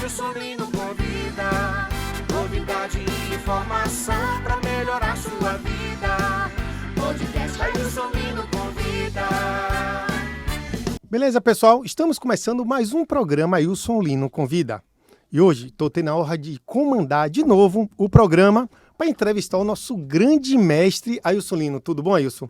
Ailson Lino convida. Novidade e informação pra melhorar sua vida. Podcast Ailson Lino convida. Beleza, pessoal? Estamos começando mais um programa Ailson Lino convida. E hoje estou tendo a honra de comandar de novo o programa para entrevistar o nosso grande mestre Ailson Lino. Tudo bom, Ailson?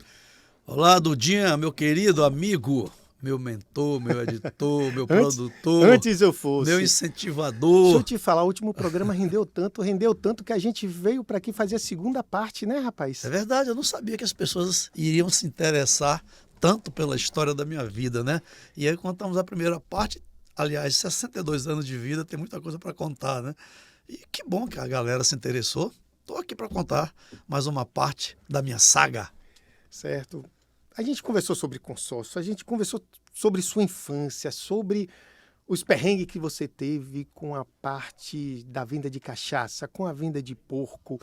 Olá, Dudinha, meu querido amigo, meu mentor, meu editor, meu produtor. Antes eu fosse. Meu incentivador. Deixa eu te falar, o último programa rendeu tanto que a gente veio para aqui fazer a segunda parte, né, rapaz? É verdade, eu não sabia que as pessoas iriam se interessar tanto pela história da minha vida, né? E aí contamos a primeira parte, aliás, 62 anos de vida, tem muita coisa para contar, né? E que bom que a galera se interessou. Estou aqui para contar mais uma parte da minha saga. Certo. A gente conversou sobre consórcio, a gente conversou sobre sua infância, sobre os perrengues que você teve com a parte da venda de cachaça, com a venda de porco.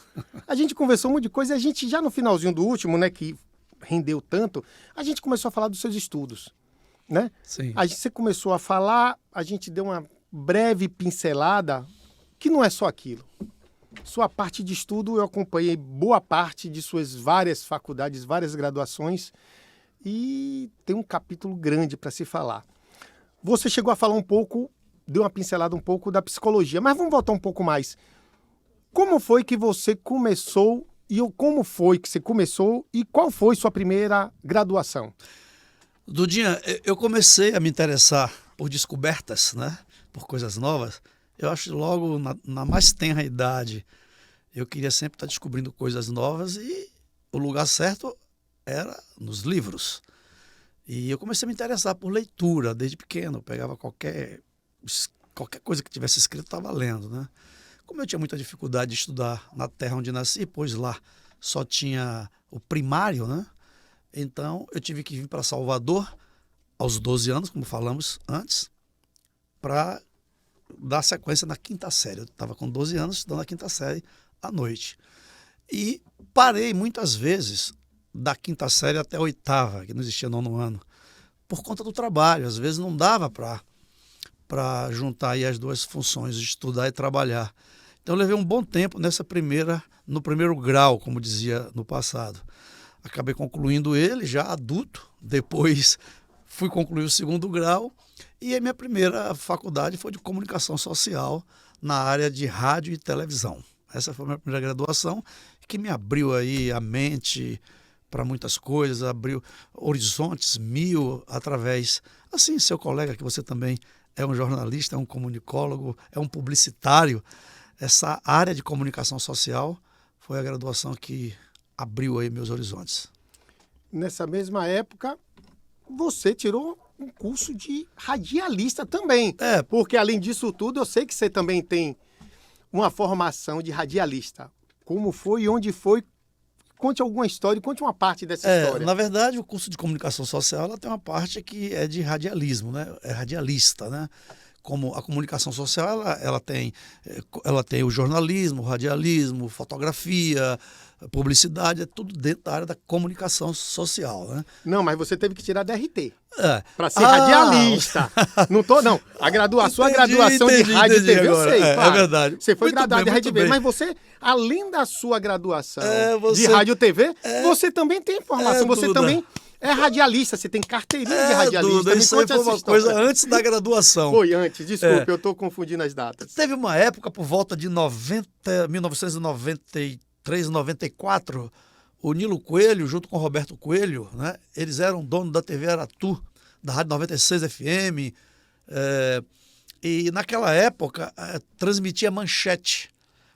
A gente conversou um monte de coisa e a gente já no finalzinho do último, né, que rendeu tanto, a gente começou a falar dos seus estudos, né? Sim. Você começou a falar, a gente deu uma breve pincelada, que não é só aquilo. Sua parte de estudo, eu acompanhei boa parte de suas várias faculdades, várias graduações, e tem um capítulo grande para se falar. Você chegou a falar um pouco, deu uma pincelada um pouco da psicologia, mas vamos voltar um pouco mais. Como foi que você começou e qual foi sua primeira graduação? Dudinha, eu comecei a me interessar por descobertas, né? Por coisas novas. Eu acho que logo na mais tenra idade, eu queria sempre estar descobrindo coisas novas e o lugar certo era nos livros. E eu comecei a me interessar por leitura desde pequeno. Eu pegava qualquer coisa que tivesse escrito, estava lendo, né? Como eu tinha muita dificuldade de estudar na terra onde nasci, pois lá só tinha o primário, né? Então eu tive que vir para Salvador aos 12 anos, como falamos antes, para dar sequência na quinta série. Eu estava com 12 anos estudando a quinta série à noite. E parei muitas vezes da quinta série até a oitava, que não existia nono ano, por conta do trabalho. Às vezes não dava para juntar aí as duas funções, estudar e trabalhar. Então eu levei um bom tempo no primeiro grau, como dizia no passado. Acabei concluindo ele já adulto, depois fui concluir o segundo grau e a minha primeira faculdade foi de comunicação social na área de rádio e televisão. Essa foi a minha primeira graduação, que me abriu aí a mente para muitas coisas, abriu horizontes mil através, assim, seu colega, que você também é um jornalista, é um comunicólogo, é um publicitário. Essa área de comunicação social foi a graduação que abriu aí meus horizontes. Nessa mesma época, você tirou um curso de radialista também. Porque além disso tudo, eu sei que você também tem uma formação de radialista. Como foi e onde foi? Conte alguma história, conte uma parte dessa história. Na verdade, o curso de comunicação social ela tem uma parte que é de radialismo, né? É radialista, né? Como a comunicação social, ela tem o jornalismo, o radialismo, fotografia, publicidade, é tudo dentro da área da comunicação social, né? Não, mas você teve que tirar DRT para ser radialista. Não, a graduação de rádio e TV eu sei, claro. É verdade. Você foi Muito graduado bem, de rádio e muito TV, bem. mas você, além da sua graduação você- de rádio e TV, você também tem formação, você Duda. também é radialista, você tem carteirinha de radialista. Duda, Me isso aí conte foi essa uma história. coisa antes da graduação. Foi antes, desculpe, eu estou confundindo as datas. Teve uma época, por volta de 1993, 94, o Nilo Coelho, junto com o Roberto Coelho, né, eles eram donos da TV Aratu, da Rádio 96 FM, e naquela época transmitia Manchete.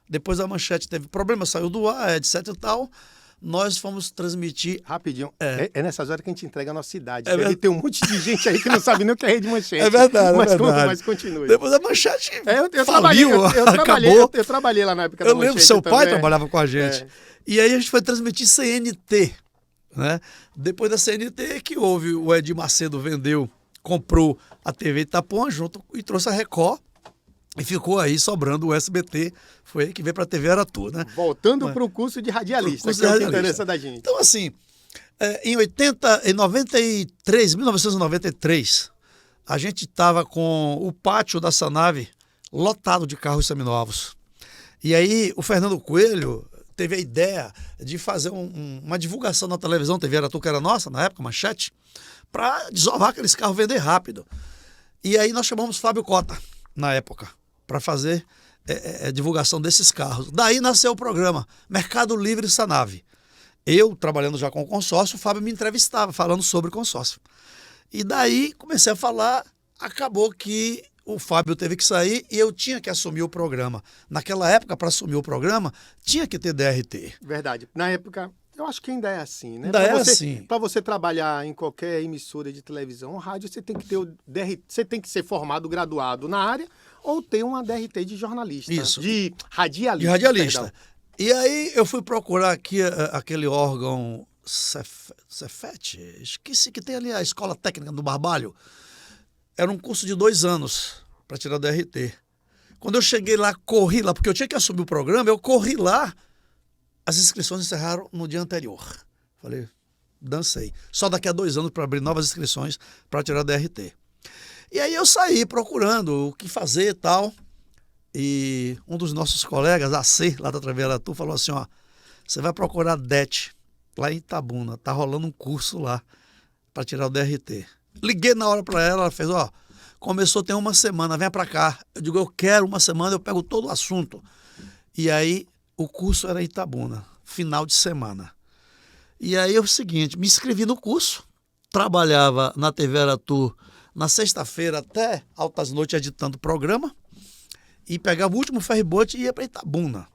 Depois a Manchete teve problema, saiu do ar, etc e tal. Nós fomos transmitir... Rapidinho, é nessas horas que a gente entrega a nossa idade. É Deve verdade. ter um monte de gente aí que não sabe nem o que é Rede Manchete. É verdade, Mas continue. Depois a Manchete eu faliu, trabalhei, acabou. eu trabalhei lá na época da Eu Manchete. lembro, seu pai também. trabalhava com a gente. É. E aí a gente foi transmitir CNT, né? Depois da CNT que houve, o Edir Macedo comprou a TV Itapuã junto e trouxe a Record e ficou aí sobrando o SBT. Foi aí que veio para a TV Aratu, né? Voltando para o curso de radialista, Curso que é o que radialista. interessa da gente. Então, assim, em 1993, a gente estava com o pátio da Sanave lotado de carros seminovos. E aí o Fernando Coelho teve a ideia de fazer uma divulgação na televisão, TV Aratu, que era nossa, na época, Manchete, para desovar aqueles carros, vender rápido. E aí nós chamamos Fábio Cota, na época, para fazer divulgação desses carros. Daí nasceu o programa Mercado Livre Sanave. Eu, trabalhando já com o consórcio, o Fábio me entrevistava, falando sobre consórcio. E daí comecei a falar, acabou que o Fábio teve que sair e eu tinha que assumir o programa. Naquela época, para assumir o programa, tinha que ter DRT. Verdade. Na época, eu acho que ainda é assim, né? Ainda assim. Para você trabalhar em qualquer emissora de televisão ou rádio, você tem que ter o DRT, você tem que ser formado, graduado na área ou ter uma DRT de jornalista. Isso. De radialista. De radialista. Perdão. E aí eu fui procurar aqui aquele órgão Cefet, esqueci que tem ali a Escola Técnica do Barbalho. Era um curso de 2 anos para tirar o DRT. Quando eu cheguei lá, corri lá, porque eu tinha que assumir o programa, eu corri lá, as inscrições encerraram no dia anterior. Falei, dancei. Só daqui a 2 anos para abrir novas inscrições para tirar o DRT. E aí eu saí procurando o que fazer e tal. E um dos nossos colegas, AC, lá da TV Aratu, falou assim, ó, você vai procurar DET, lá em Itabuna, tá rolando um curso lá para tirar o DRT. Liguei na hora para ela, ela fez, ó, começou tem 1 semana, vem para cá. Eu digo, eu quero 1 semana, eu pego todo o assunto. E aí o curso era em Itabuna, final de semana. E aí é o seguinte, me inscrevi no curso, trabalhava na TV Aratu na sexta-feira até altas noites editando o programa, e pegava o último ferryboat e ia para Itabuna,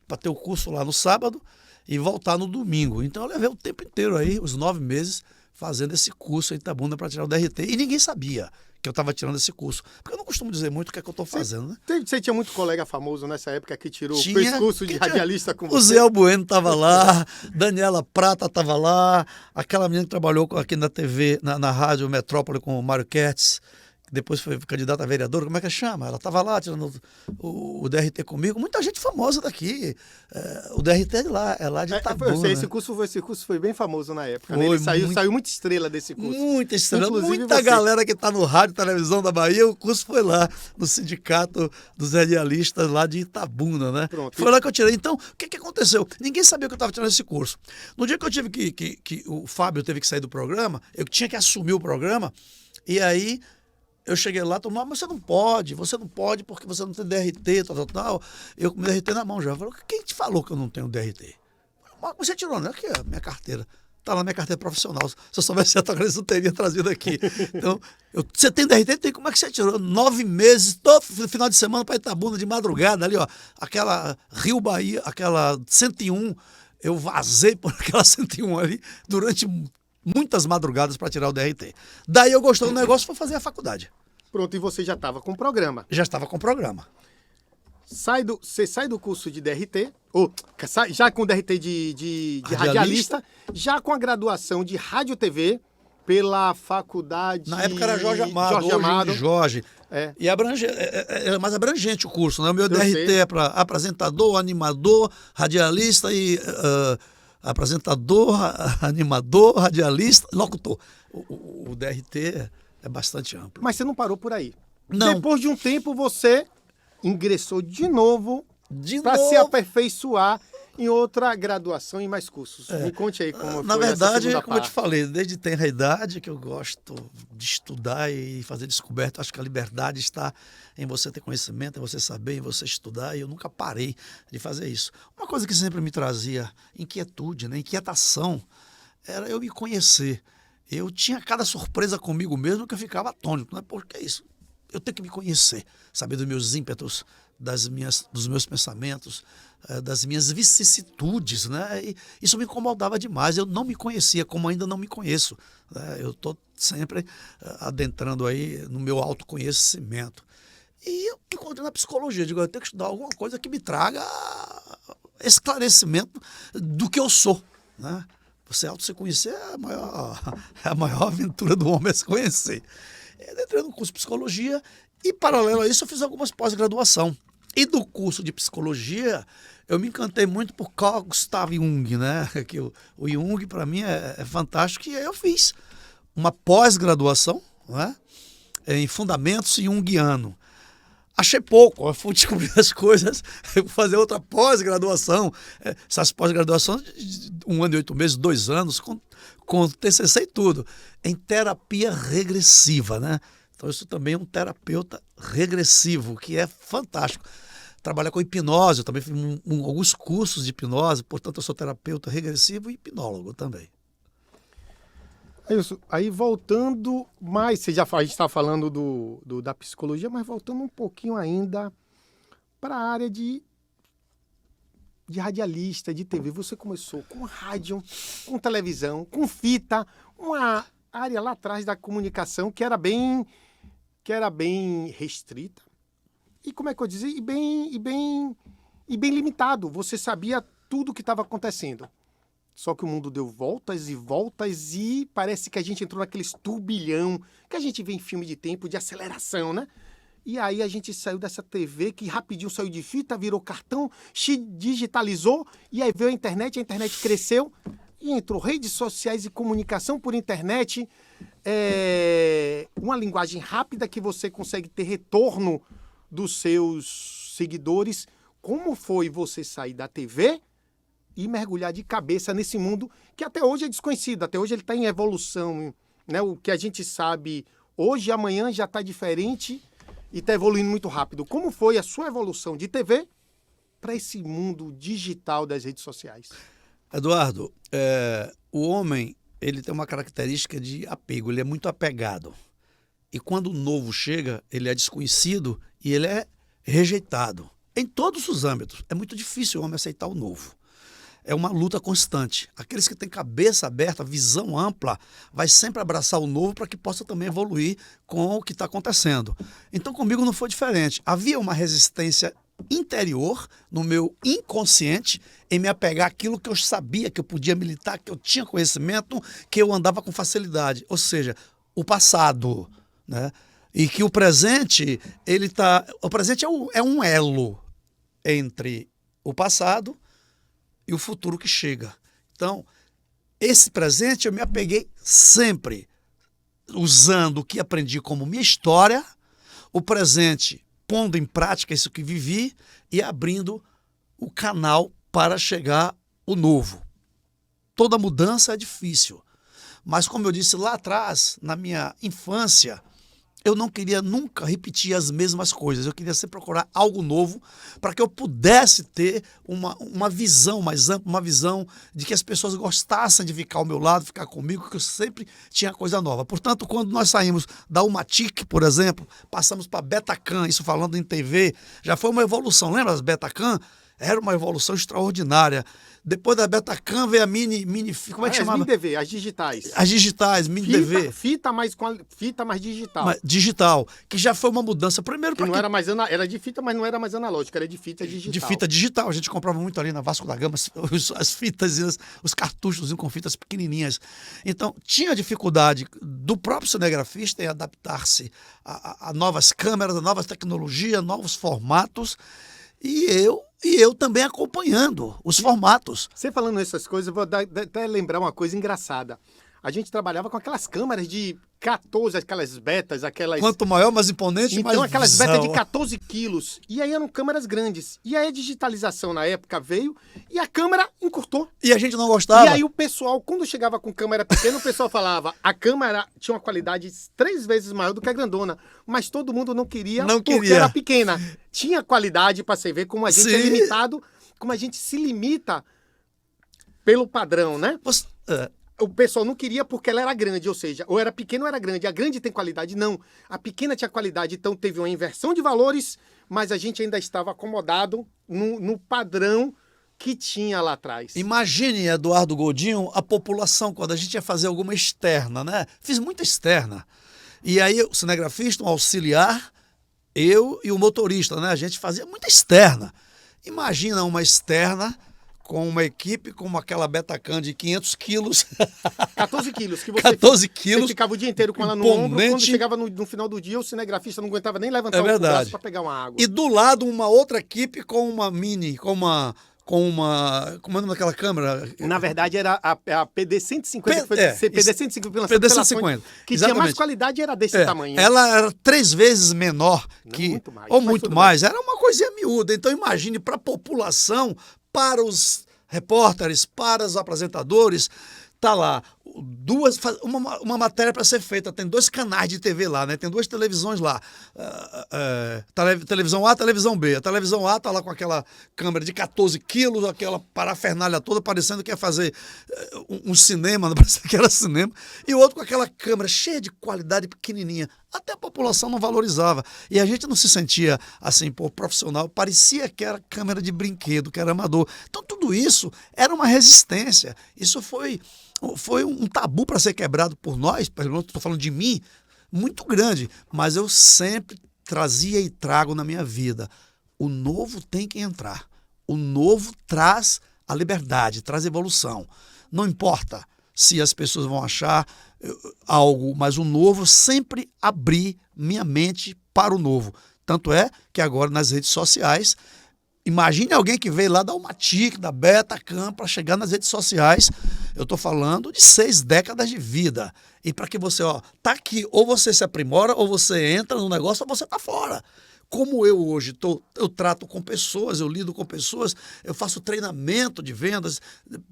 para ter o curso lá no sábado e voltar no domingo. Então eu levei o tempo inteiro aí, os 9 meses, fazendo esse curso em Itabuna para tirar o DRT. E ninguém sabia que eu estava tirando esse curso. Porque eu não costumo dizer muito o que é que eu estou fazendo, né? Você tinha muito colega famoso nessa época que tirou Tinha, fez curso de radialista com o você? Zé Albueno estava lá, Daniela Prata estava lá, aquela menina que trabalhou aqui na TV, na Rádio Metrópole com o Mário Kertz, que depois foi candidata a vereadora, como é que chama? Ela estava lá tirando o DRT comigo, muita gente famosa daqui. O DRT é lá de Itabuna. Eu sei, esse curso foi bem famoso na época. Né? Foi Saiu muita estrela desse curso. Muita estrela, Inclusive muita você. galera que está no rádio e televisão da Bahia, o curso foi lá, no sindicato dos radialistas lá de Itabuna, né? Pronto. Foi lá que eu tirei. Então, o que aconteceu? Ninguém sabia que eu estava tirando esse curso. No dia que eu tive que o Fábio teve que sair do programa, eu tinha que assumir o programa, e aí eu cheguei lá, mas você não pode porque você não tem DRT, tal. Eu com o DRT na mão já. Eu falei, quem te falou que eu não tenho DRT? Mas você tirou, né? Aqui, a minha carteira. Está na minha carteira profissional. Se eu soubesse essa coisa, eu não teria trazido aqui. Então, você tem DRT? Tem. Como é que você tirou? 9 meses, todo final de semana para Itabuna, de madrugada, ali, ó. Aquela Rio Bahia, aquela 101, eu vazei por aquela 101 ali durante muitas madrugadas para tirar o DRT. Daí eu gostei do negócio e fui fazer a faculdade. Pronto, e você já estava com o programa. Já estava com o programa. Você sai do curso de DRT, já com DRT de radialista, já com a graduação de Rádio TV pela faculdade... Na época era Jorge Amado. Jorge. E era mais abrangente o curso, né? O meu DRT é para apresentador, animador, radialista e... apresentador, animador, radialista, locutor. O DRT é bastante amplo. Mas você não parou por aí. Não. Depois de um tempo, você ingressou de novo para se aperfeiçoar em outra graduação e mais cursos. Me conte aí como foi. Na verdade, essa como eu te falei, desde tenra idade que eu gosto de estudar e fazer descoberta. Acho que a liberdade está em você ter conhecimento, em você saber, em você estudar, e eu nunca parei de fazer isso. Uma coisa que sempre me trazia inquietude, né, inquietação, era eu me conhecer. Eu tinha cada surpresa comigo mesmo que eu ficava atônito, né? Porque é isso. Eu tenho que me conhecer, saber dos meus ímpetos, dos meus pensamentos, das minhas vicissitudes, né? E isso me incomodava demais. Eu não me conhecia, como ainda não me conheço, né? Eu estou sempre adentrando aí no meu autoconhecimento. E eu me encontrei na psicologia. Digo, eu tenho que estudar alguma coisa que me traga esclarecimento do que eu sou, né? Você se conhecer é a maior aventura do homem, é se conhecer. Eu entrei no curso de psicologia e, paralelo a isso, eu fiz algumas pós-graduação. E do curso de psicologia, eu me encantei muito por Carl Gustav Jung, né? Que o Jung, para mim, é fantástico. E aí eu fiz uma pós-graduação, né? Em Fundamentos Jungiano. achei pouco. Eu fui descobrir as coisas, eu fui fazer outra pós-graduação. Essas pós-graduações de 1 ano e 8 meses, 2 anos, com TCC e tudo, em terapia regressiva, né? Então, isso também é um terapeuta regressivo, que é fantástico. Trabalha com hipnose, eu também fiz alguns cursos de hipnose, portanto, eu sou terapeuta regressivo e hipnólogo também. Aí voltando mais, a gente está falando da psicologia, mas voltando um pouquinho ainda para a área de radialista, de TV. Você começou com rádio, com televisão, com fita, uma área lá atrás da comunicação que era bem restrita. E como é que eu dizia? E bem limitado. Você sabia tudo o que estava acontecendo. Só que o mundo deu voltas e voltas e parece que a gente entrou naqueles turbilhão que a gente vê em filme de tempo, de aceleração, né? E aí a gente saiu dessa TV que rapidinho saiu de fita, virou cartão, digitalizou, e aí veio a internet cresceu e entrou redes sociais e comunicação por internet, uma linguagem rápida que você consegue ter retorno dos seus seguidores. Como foi você sair da TV e mergulhar de cabeça nesse mundo que até hoje é desconhecido, até hoje ele está em evolução, né? O que a gente sabe hoje, amanhã já está diferente e está evoluindo muito rápido. Como foi a sua evolução de TV para esse mundo digital das redes sociais? Eduardo, o homem ele tem uma característica de apego, ele é muito apegado. E quando o novo chega, ele é desconhecido e ele é rejeitado. Em todos os âmbitos. É muito difícil o homem aceitar o novo. É uma luta constante. Aqueles que têm cabeça aberta, visão ampla, vai sempre abraçar o novo para que possa também evoluir com o que está acontecendo. Então, comigo não foi diferente. Havia uma resistência interior, no meu inconsciente, em me apegar àquilo que eu sabia que eu podia militar, que eu tinha conhecimento, que eu andava com facilidade. Ou seja, o passado, né? E que o presente, o presente é um elo entre o passado e o futuro que chega. Então, esse presente eu me apeguei sempre, usando o que aprendi como minha história, o presente pondo em prática isso que vivi e abrindo o canal para chegar o novo. Toda mudança é difícil, mas como eu disse lá atrás, na minha infância, eu não queria nunca repetir as mesmas coisas. Eu queria sempre procurar algo novo para que eu pudesse ter uma visão mais ampla, uma visão de que as pessoas gostassem de ficar ao meu lado, ficar comigo, que eu sempre tinha coisa nova. Portanto, quando nós saímos da Umatic, por exemplo, passamos para Betacam, isso falando em TV, já foi uma evolução. Lembra das Betacam? Era uma evolução extraordinária. Depois da Betacam veio a mini como é que chamava? Mini DV, as digitais. As digitais, mini DV. Fita mais digital. Digital, que já foi uma mudança. Primeiro porque não era mais era de fita, mas não era mais analógica, era de fita digital. De fita digital. A gente comprava muito ali na Vasco da Gama as fitas e os cartuchos com fitas pequenininhas. Então, tinha dificuldade do próprio cinegrafista em adaptar-se a novas câmeras, a novas tecnologias, novos formatos. E eu também acompanhando os formatos. Você falando essas coisas, eu vou até lembrar uma coisa engraçada. A gente trabalhava com aquelas câmeras de 14, aquelas betas, aquelas... Quanto maior, mais imponente, então, mais aquelas visão. betas de 14 quilos. E aí eram câmeras grandes. E aí a digitalização na época veio e a câmera encurtou. E a gente não gostava. E aí o pessoal, quando chegava com câmera pequena, o pessoal falava, a câmera tinha uma qualidade 3 vezes maior do que a grandona. Mas todo mundo não queria porque era pequena. Tinha qualidade para você ver como a gente é limitado, como a gente se limita pelo padrão, né? O pessoal não queria porque ela era grande, ou seja, ou era pequena ou era grande. A grande tem qualidade? Não. A pequena tinha qualidade, então teve uma inversão de valores, mas a gente ainda estava acomodado no padrão que tinha lá atrás. Imagine, Eduardo Godinho, a população, quando a gente ia fazer alguma externa, né? Fiz muita externa. E aí o cinegrafista, um auxiliar, eu e o motorista, né? A gente fazia muita externa. Imagina uma externa com uma equipe como aquela Betacam de 500 quilos. 14 quilos. Que 14 quilos. Você ficava o dia inteiro com ela no ombro. Quando chegava no final do dia, o cinegrafista não aguentava nem levantar o braço para pegar uma água. E do lado, uma outra equipe com uma mini, com com uma... Como é o nome daquela câmera? Na verdade, era a PD-150, que foi PD-150 pela PD-150. que tinha Exatamente. mais qualidade, era desse tamanho. Ela era 3 vezes menor que... muito mais, ou mas muito tudo mais. Era uma coisinha miúda. Então, imagine para a população, para os repórteres, para os apresentadores, tá lá uma matéria para ser feita. Tem 2 canais de TV lá, né? Tem 2 televisões lá. Televisão A, televisão B. A televisão A tá lá com aquela câmera de 14 quilos, aquela parafernália toda, parecendo que ia fazer um cinema, não parecia que era cinema. E o outro com aquela câmera cheia de qualidade, pequenininha. Até a população não valorizava. E a gente não se sentia, assim, profissional. Parecia que era câmera de brinquedo, que era amador. Então, tudo isso era uma resistência. Isso foi um tabu para ser quebrado por nós, pelo menos estou falando de mim, muito grande. Mas eu sempre trazia e trago na minha vida. O novo tem que entrar. O novo traz a liberdade, traz evolução. Não importa se as pessoas vão achar algo, mas o novo, sempre abrir minha mente para o novo. Tanto é que agora nas redes sociais, imagine alguém que veio lá da Almatic, da Betacam, para chegar nas redes sociais. Eu estou falando de 6 décadas de vida. E para que você, tá aqui, ou você se aprimora, ou você entra no negócio, ou você tá fora. Como eu hoje eu trato com pessoas, eu lido com pessoas, eu faço treinamento de vendas,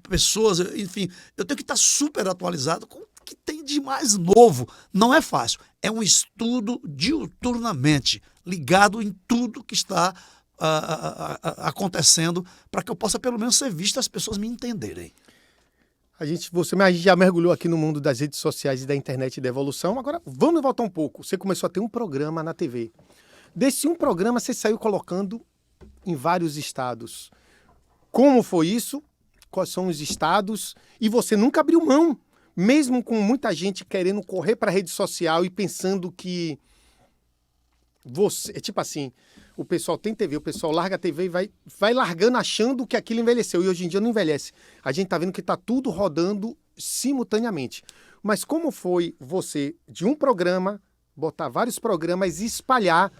pessoas, enfim, eu tenho que estar super atualizado com o que tem de mais novo. Não é fácil, é um estudo diuturnamente, ligado em tudo que está acontecendo, para que eu possa pelo menos ser visto e as pessoas me entenderem. A gente já mergulhou aqui no mundo das redes sociais e da internet e da evolução. Agora, vamos voltar um pouco. Você começou a ter um programa na TV. Desse um programa, você saiu colocando em vários estados. Como foi isso? Quais são os estados? E você nunca abriu mão, mesmo com muita gente querendo correr para a rede social e pensando que você... É tipo assim, o pessoal tem TV, o pessoal larga a TV e vai largando achando que aquilo envelheceu. E hoje em dia não envelhece. A gente tá vendo que tá tudo rodando simultaneamente. Mas como foi você, de um programa, botar vários programas e espalhar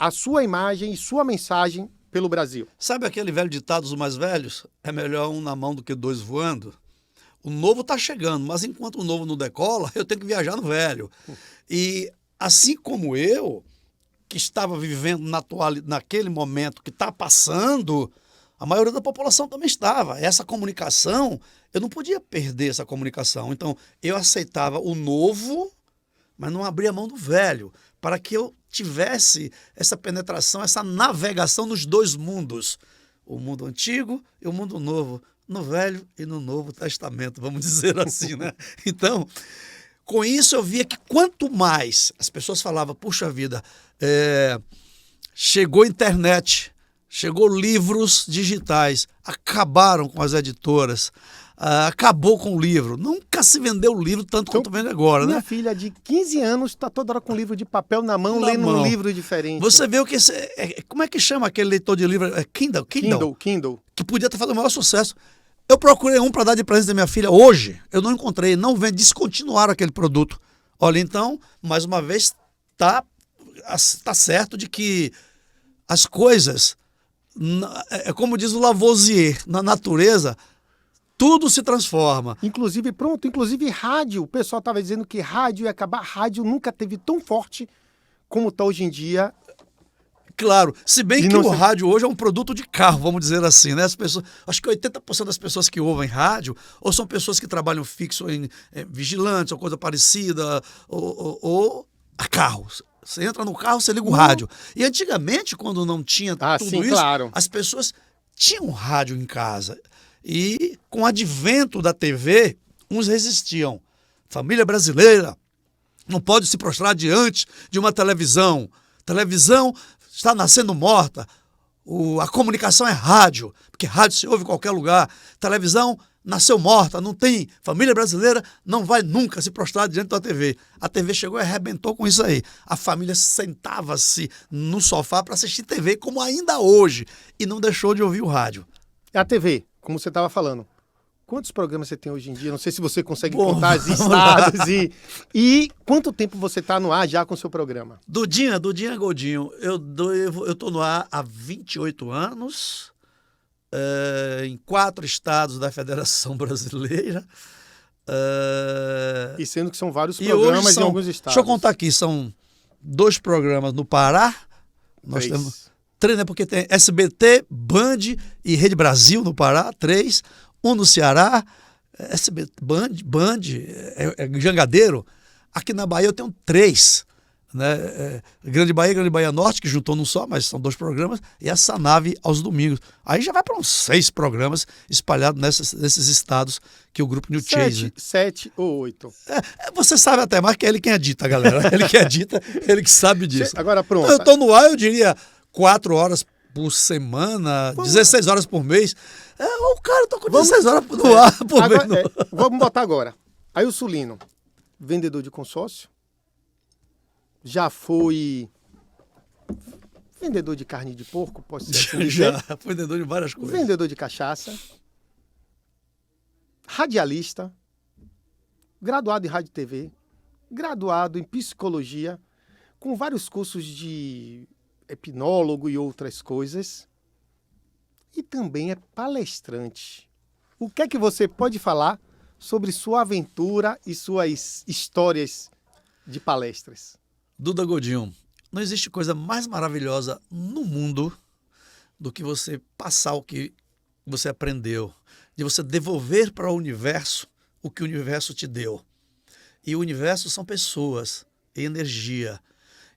a sua imagem e sua mensagem pelo Brasil? Sabe aquele velho ditado dos mais velhos? É melhor um na mão do que 2 voando? O novo está chegando, mas enquanto o novo não decola, eu tenho que viajar no velho. E assim como eu, que estava vivendo naquele momento que está passando, a maioria da população também estava. Essa comunicação, eu não podia perder essa comunicação. Então, eu aceitava o novo, mas não abria a mão do velho, para que eu tivesse essa penetração, essa navegação nos 2 mundos, o mundo antigo e o mundo novo, no Velho e no Novo Testamento, vamos dizer assim, né? Então, com isso eu via que quanto mais as pessoas falavam, puxa vida, chegou a internet, chegou livros digitais, acabaram com as editoras, acabou com o livro. Nunca se vendeu livro tanto quanto vende agora, minha né? filha de 15 anos está toda hora com livro de papel na mão, lendo um livro diferente. Você vê o que... como é que chama aquele leitor de livro? Kindle? Kindle. Que podia estar fazendo o maior sucesso. Eu procurei um para dar de presente da minha filha hoje. Eu não encontrei, não vende, descontinuaram aquele produto. Olha, então, mais uma vez, tá certo de que as coisas, como diz o Lavoisier, na natureza, tudo se transforma. Inclusive rádio. O pessoal estava dizendo que rádio ia acabar. Rádio nunca teve tão forte como está hoje em dia. Claro, se bem que o rádio hoje é um produto de carro, vamos dizer assim, né? As pessoas, acho que 80% das pessoas que ouvem rádio ou são pessoas que trabalham fixo em vigilantes ou coisa parecida, ou a carros. Você entra no carro, você liga o rádio. E antigamente, quando não tinha tudo isso, claro, as pessoas tinham rádio em casa. E com o advento da TV, uns resistiam. Família brasileira não pode se prostrar diante de uma televisão. Televisão está nascendo morta. A comunicação é rádio, porque rádio se ouve em qualquer lugar. Televisão nasceu morta, não tem. Família brasileira não vai nunca se prostrar diante da TV. A TV chegou e arrebentou com isso aí. A família sentava-se no sofá para assistir TV, como ainda hoje, e não deixou de ouvir o rádio. A TV, como você estava falando, quantos programas você tem hoje em dia? Não sei se você consegue contar os estados e quanto tempo você está no ar já com o seu programa? Dudinha Goldinho, eu tô no ar há 28 anos em 4 estados da Federação Brasileira. E sendo que são vários E programas hoje em são, alguns estados. deixa eu contar aqui, são 2 programas no Pará. Nós 3. temos 3, né? Porque tem SBT, Band e Rede Brasil no Pará, 3. Um no Ceará, SBT, Band, Jangadeiro. Aqui na Bahia eu tenho 3. Né? Grande Bahia Norte, que juntou num só, mas são 2 programas, e essa nave aos domingos. Aí já vai para uns 6 programas espalhados nesses estados que o grupo New Chase. 7 ou 8. Você sabe até mais que é ele quem edita, galera. Ele que edita, ele que sabe disso. Agora pronto. Então, eu estou no ar, eu diria 4 horas por semana, 16 horas por mês. O cara tá com 16 horas no ar por Agora, mês. vamos botar agora. Aí o Sulino, vendedor de consórcio, já foi vendedor de carne de porco, pode ser assim dizer. Já foi vendedor de várias coisas. Vendedor de cachaça, radialista, graduado em rádio e TV, graduado em psicologia, com vários cursos de hipnólogo e outras coisas. E também é palestrante. O que é que você pode falar sobre sua aventura e suas histórias de palestras? Duda Godinho, não existe coisa mais maravilhosa no mundo do que você passar o que você aprendeu, de você devolver para o universo o que o universo te deu. E o universo são pessoas e energia.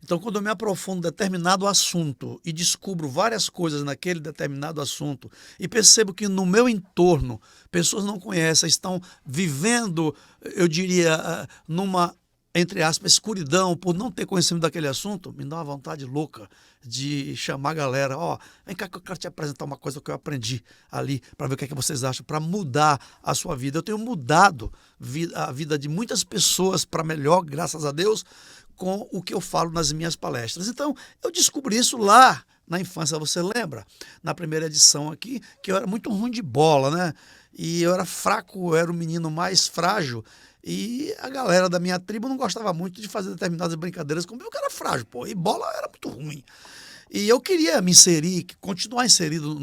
Então, quando eu me aprofundo em determinado assunto e descubro várias coisas naquele determinado assunto e percebo que no meu entorno pessoas não conhecem, estão vivendo, eu diria, numa, entre aspas, escuridão por não ter conhecimento daquele assunto, me dá uma vontade louca de chamar a galera. Vem cá que eu quero te apresentar uma coisa que eu aprendi ali, para ver o que é que vocês acham, para mudar a sua vida. Eu tenho mudado a vida de muitas pessoas para melhor, graças a Deus, com o que eu falo nas minhas palestras. Então, eu descobri isso lá na infância, você lembra? Na primeira edição aqui, que eu era muito ruim de bola, né? E eu era fraco, eu era o menino mais frágil. E a galera da minha tribo não gostava muito de fazer determinadas brincadeiras comigo, que era frágil, pô. E bola era muito ruim. E eu queria me inserir, continuar inserido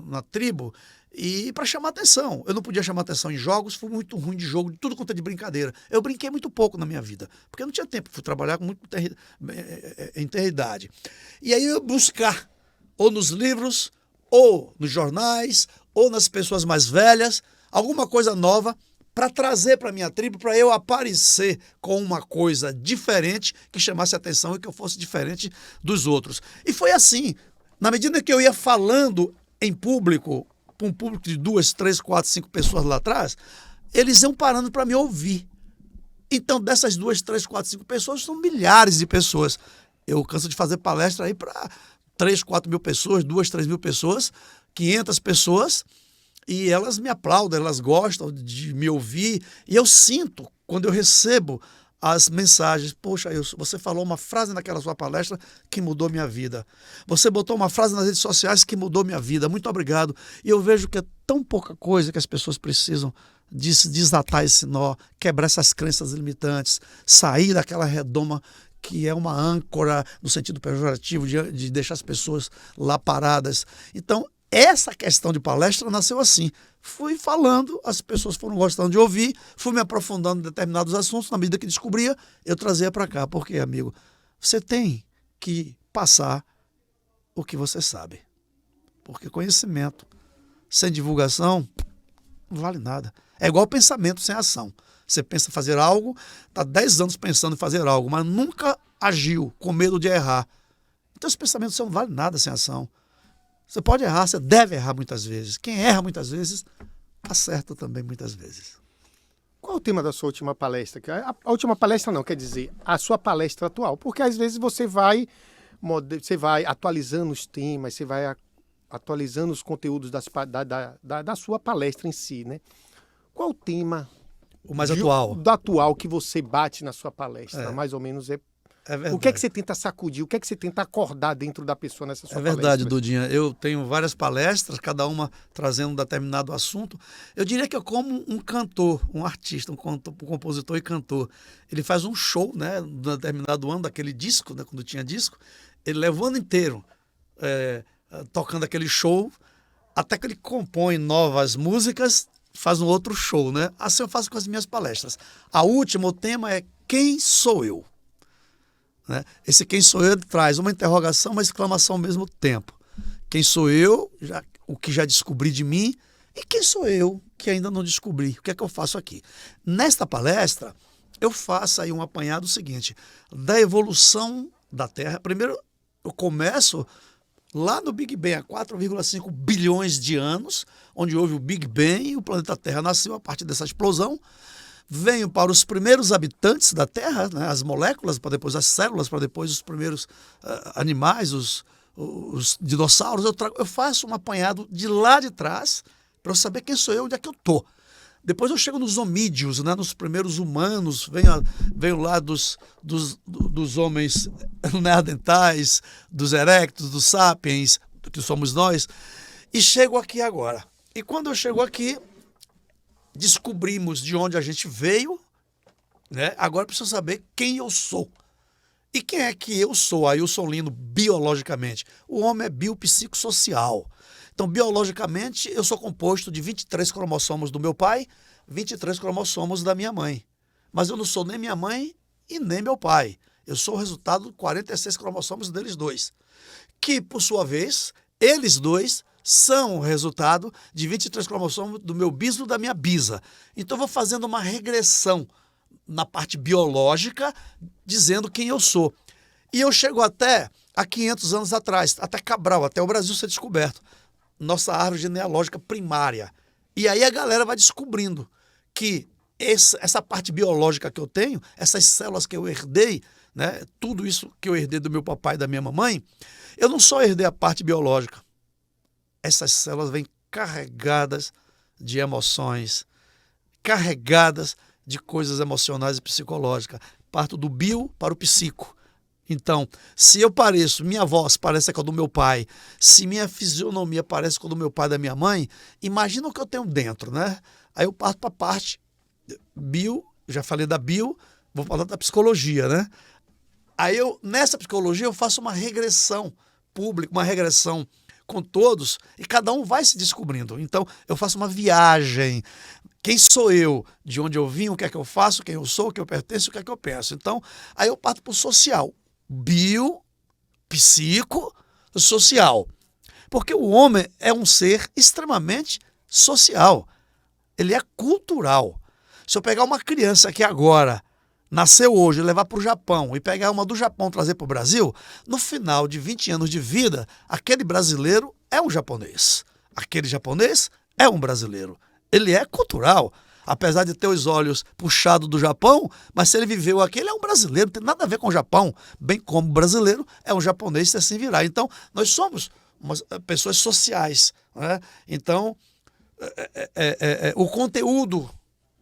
na tribo, e para chamar atenção. Eu não podia chamar atenção em jogos, fui muito ruim de jogo, de tudo quanto é de brincadeira. Eu brinquei muito pouco na minha vida, porque eu não tinha tempo, fui trabalhar com muito em ter idade. E aí eu buscar, ou nos livros, ou nos jornais, ou nas pessoas mais velhas, alguma coisa nova para trazer para a minha tribo, para eu aparecer com uma coisa diferente que chamasse atenção e que eu fosse diferente dos outros. E foi assim, na medida que eu ia falando em público, para um público de 2, 3, 4, 5 pessoas lá atrás, eles iam parando para me ouvir. Então, dessas 2, 3, 4, 5 pessoas, são milhares de pessoas. Eu canso de fazer palestra aí para 3, 4 mil pessoas, 2, 3 mil pessoas, 500 pessoas, e elas me aplaudem, elas gostam de me ouvir, e eu sinto, quando eu recebo as mensagens, poxa, você falou uma frase naquela sua palestra que mudou minha vida. Você botou uma frase nas redes sociais que mudou minha vida. Muito obrigado. E eu vejo que é tão pouca coisa que as pessoas precisam desatar esse nó, quebrar essas crenças limitantes, sair daquela redoma que é uma âncora no sentido pejorativo de deixar as pessoas lá paradas. Então, essa questão de palestra nasceu assim. Fui falando, as pessoas foram gostando de ouvir, fui me aprofundando em determinados assuntos, na medida que descobria, eu trazia para cá. Porque, amigo, você tem que passar o que você sabe. Porque conhecimento sem divulgação não vale nada. É igual pensamento sem ação. Você pensa em fazer algo, está 10 anos pensando em fazer algo, mas nunca agiu, com medo de errar. Então esse pensamento não vale nada sem ação. Você pode errar, você deve errar muitas vezes. Quem erra muitas vezes, acerta também muitas vezes. Qual é o tema da sua última palestra? A última palestra não, quer dizer, a sua palestra atual. Porque às vezes você vai atualizando os temas, você vai atualizando os conteúdos da sua palestra em si, né? Qual o tema o mais atual? Do atual que você bate na sua palestra? Mais ou menos é verdade. O que é que você tenta sacudir? O que é que você tenta acordar dentro da pessoa nessa sua palestra? É verdade, Dudinha. Eu tenho várias palestras, cada uma trazendo um determinado assunto. Eu diria que é como um cantor, um artista, um compositor e cantor. Ele faz um show, né, no determinado ano, daquele disco, né, quando tinha disco. Ele leva o ano inteiro tocando aquele show até que ele compõe novas músicas, faz um outro show, né? Assim eu faço com as minhas palestras. A última, o tema é Quem Sou Eu? Né? Esse Quem Sou Eu traz uma interrogação, uma exclamação ao mesmo tempo. Quem sou eu, o que já descobri de mim, e quem sou eu que ainda não descobri? O que é que eu faço aqui? Nesta palestra, eu faço aí um apanhado seguinte, da evolução da Terra. Primeiro, eu começo lá no Big Bang, há 4,5 bilhões de anos, onde houve o Big Bang e o planeta Terra nasceu a partir dessa explosão. Venho para os primeiros habitantes da Terra, né, as moléculas, para depois as células, para depois os primeiros animais, os dinossauros. Eu faço um apanhado de lá de trás para eu saber quem sou eu, onde é que eu estou. Depois eu chego nos homídeos, né, nos primeiros humanos, venho lá dos homens neandertais, dos erectos, dos sapiens, que somos nós, e chego aqui agora. E quando eu chego aqui, descobrimos de onde a gente veio, né? Agora eu preciso saber quem eu sou. E quem é que eu sou, Ailson Lino, biologicamente? O homem é biopsicossocial. Então, biologicamente, eu sou composto de 23 cromossomos do meu pai, 23 cromossomos da minha mãe. Mas eu não sou nem minha mãe e nem meu pai. Eu sou o resultado de 46 cromossomos deles dois. Que, por sua vez, eles dois são o resultado de 23 cromossomos do meu biso e da minha bisa. Então, eu vou fazendo uma regressão na parte biológica, dizendo quem eu sou. E eu chego até há 500 anos atrás, até Cabral, até o Brasil ser descoberto. Nossa árvore genealógica primária. E aí a galera vai descobrindo que essa parte biológica que eu tenho, essas células que eu herdei, né, tudo isso que eu herdei do meu papai e da minha mamãe, eu não só herdei a parte biológica. Essas células vêm carregadas de emoções, carregadas de coisas emocionais e psicológicas. Parto do bio para o psico. Então, se eu pareço, minha voz parece com a do meu pai, se minha fisionomia parece com a do meu pai e da minha mãe, imagina o que eu tenho dentro, né? Aí eu parto para a parte bio, já falei da bio, vou falar da psicologia, né? Aí nessa psicologia eu faço uma regressão pública, uma regressão com todos, e cada um vai se descobrindo. Então, eu faço uma viagem. Quem sou eu? De onde eu vim? O que é que eu faço? Quem eu sou? O que eu pertenço? O que é que eu penso? Então, aí eu parto para o social. Bio, psico, social. Porque o homem é um ser extremamente social. Ele é cultural. Se eu pegar uma criança que agora nasceu hoje, levar para o Japão e pegar uma do Japão e trazer para o Brasil, no final de 20 anos de vida, aquele brasileiro é um japonês. Aquele japonês é um brasileiro. Ele é cultural, apesar de ter os olhos puxados do Japão, mas se ele viveu aqui, ele é um brasileiro, não tem nada a ver com o Japão, bem como brasileiro é um japonês se assim virar. Então, nós somos pessoas sociais, né? Então, o conteúdo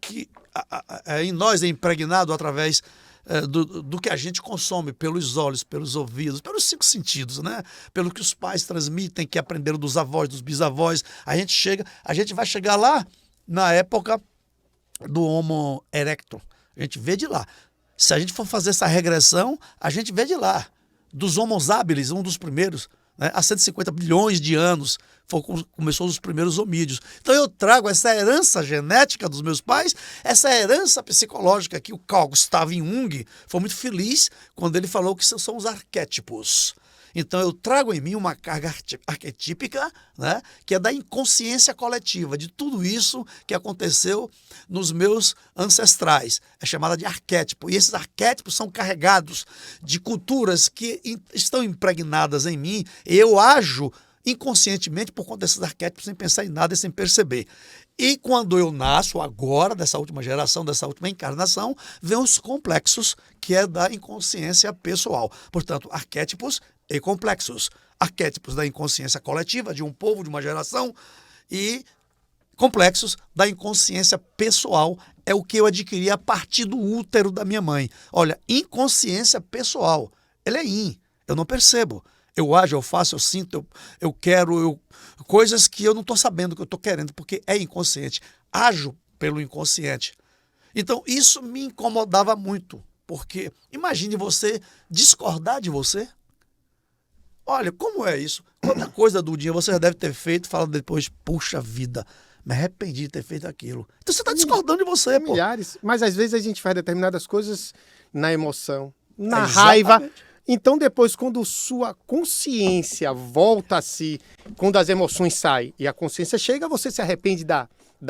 que em nós é impregnado através do que a gente consome pelos olhos, pelos ouvidos, pelos 5 sentidos, né? Pelo que os pais transmitem, que aprenderam dos avós, dos bisavós. A gente vai chegar lá na época do Homo erectus. A gente vê de lá. Se a gente for fazer essa regressão, a gente vê de lá. Dos Homo habilis, um dos primeiros, né? Há 150 bilhões de anos começou os primeiros homídeos. Então eu trago essa herança genética dos meus pais, essa herança psicológica que o Carl Gustav Jung foi muito feliz quando ele falou que são os arquétipos. Então eu trago em mim uma carga arquetípica, né, que é da inconsciência coletiva, de tudo isso que aconteceu nos meus ancestrais. É chamada de arquétipo. E esses arquétipos são carregados de culturas que estão impregnadas em mim. E eu ajo inconscientemente por conta desses arquétipos, sem pensar em nada e sem perceber. E quando eu nasço agora, dessa última geração, dessa última encarnação, vem os complexos, que é da inconsciência pessoal. Portanto, arquétipos e complexos. Arquétipos da inconsciência coletiva, de um povo, de uma geração, e complexos da inconsciência pessoal, é o que eu adquiri a partir do útero da minha mãe. Olha, inconsciência pessoal, ele é eu não percebo. Eu ajo, eu faço, eu sinto, eu quero, coisas que eu não estou sabendo que eu estou querendo, porque é inconsciente. Ajo pelo inconsciente. Então, isso me incomodava muito, porque imagine você discordar de você. Olha, como é isso? Quanta coisa, Dudinha, você já deve ter feito, fala depois, puxa vida, me arrependi de ter feito aquilo. Então você está discordando de você, pô. Milhares. Mas às vezes a gente faz determinadas coisas na emoção, na Exatamente. raiva. Então depois, quando sua consciência volta a si, quando as emoções saem e a consciência chega, você se arrepende da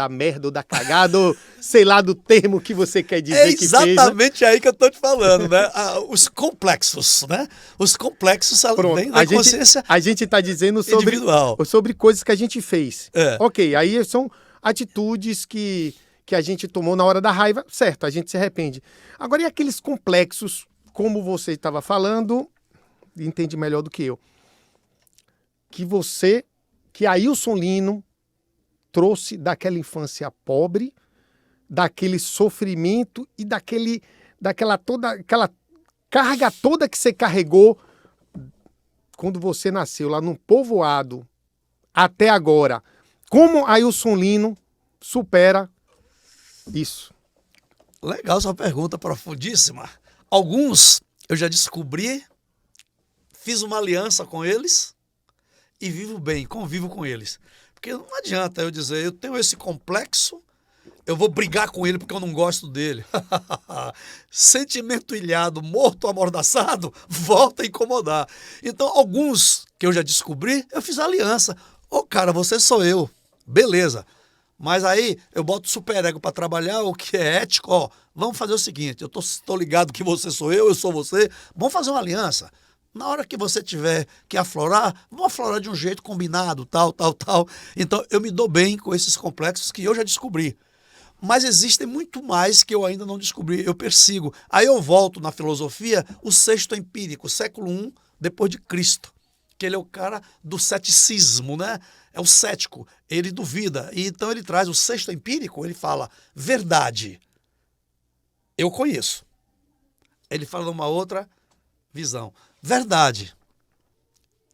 merda ou da cagada, ou sei lá do termo que você quer dizer É que fez. Né? exatamente aí que eu tô te falando, né? Os complexos, né? Os complexos Pronto, vêm da consciência a gente está dizendo individual. sobre coisas que a gente fez. É. Ok, aí são atitudes que a gente tomou na hora da raiva, certo, a gente se arrepende. Agora, e aqueles complexos, como você estava falando, entende melhor do que eu, que Ailson Lino trouxe daquela infância pobre, daquele sofrimento e aquela carga toda que você carregou quando você nasceu lá num povoado até agora. Como Ailson Lino supera isso? Legal sua pergunta, profundíssima. Alguns eu já descobri, fiz uma aliança com eles e vivo bem, convivo com eles. Porque não adianta eu dizer, eu tenho esse complexo, eu vou brigar com ele porque eu não gosto dele. Sentimento ilhado, morto, amordaçado, volta a incomodar. Então, alguns que eu já descobri, eu fiz aliança. Ô, cara, você sou eu. Beleza. Mas aí eu boto o superego para trabalhar, o que é ético, ó, vamos fazer o seguinte, eu tô ligado que você sou eu sou você, vamos fazer uma aliança. Na hora que você tiver que aflorar, vamos aflorar de um jeito combinado, tal. Então, eu me dou bem com esses complexos que eu já descobri. Mas existem muito mais que eu ainda não descobri, eu persigo. Aí eu volto na filosofia, o sexto empírico, século I depois de Cristo, que ele é o cara do ceticismo, né? É o cético, ele duvida. E então ele traz o sexto empírico, ele fala, verdade, eu conheço. Ele fala numa outra visão. Verdade,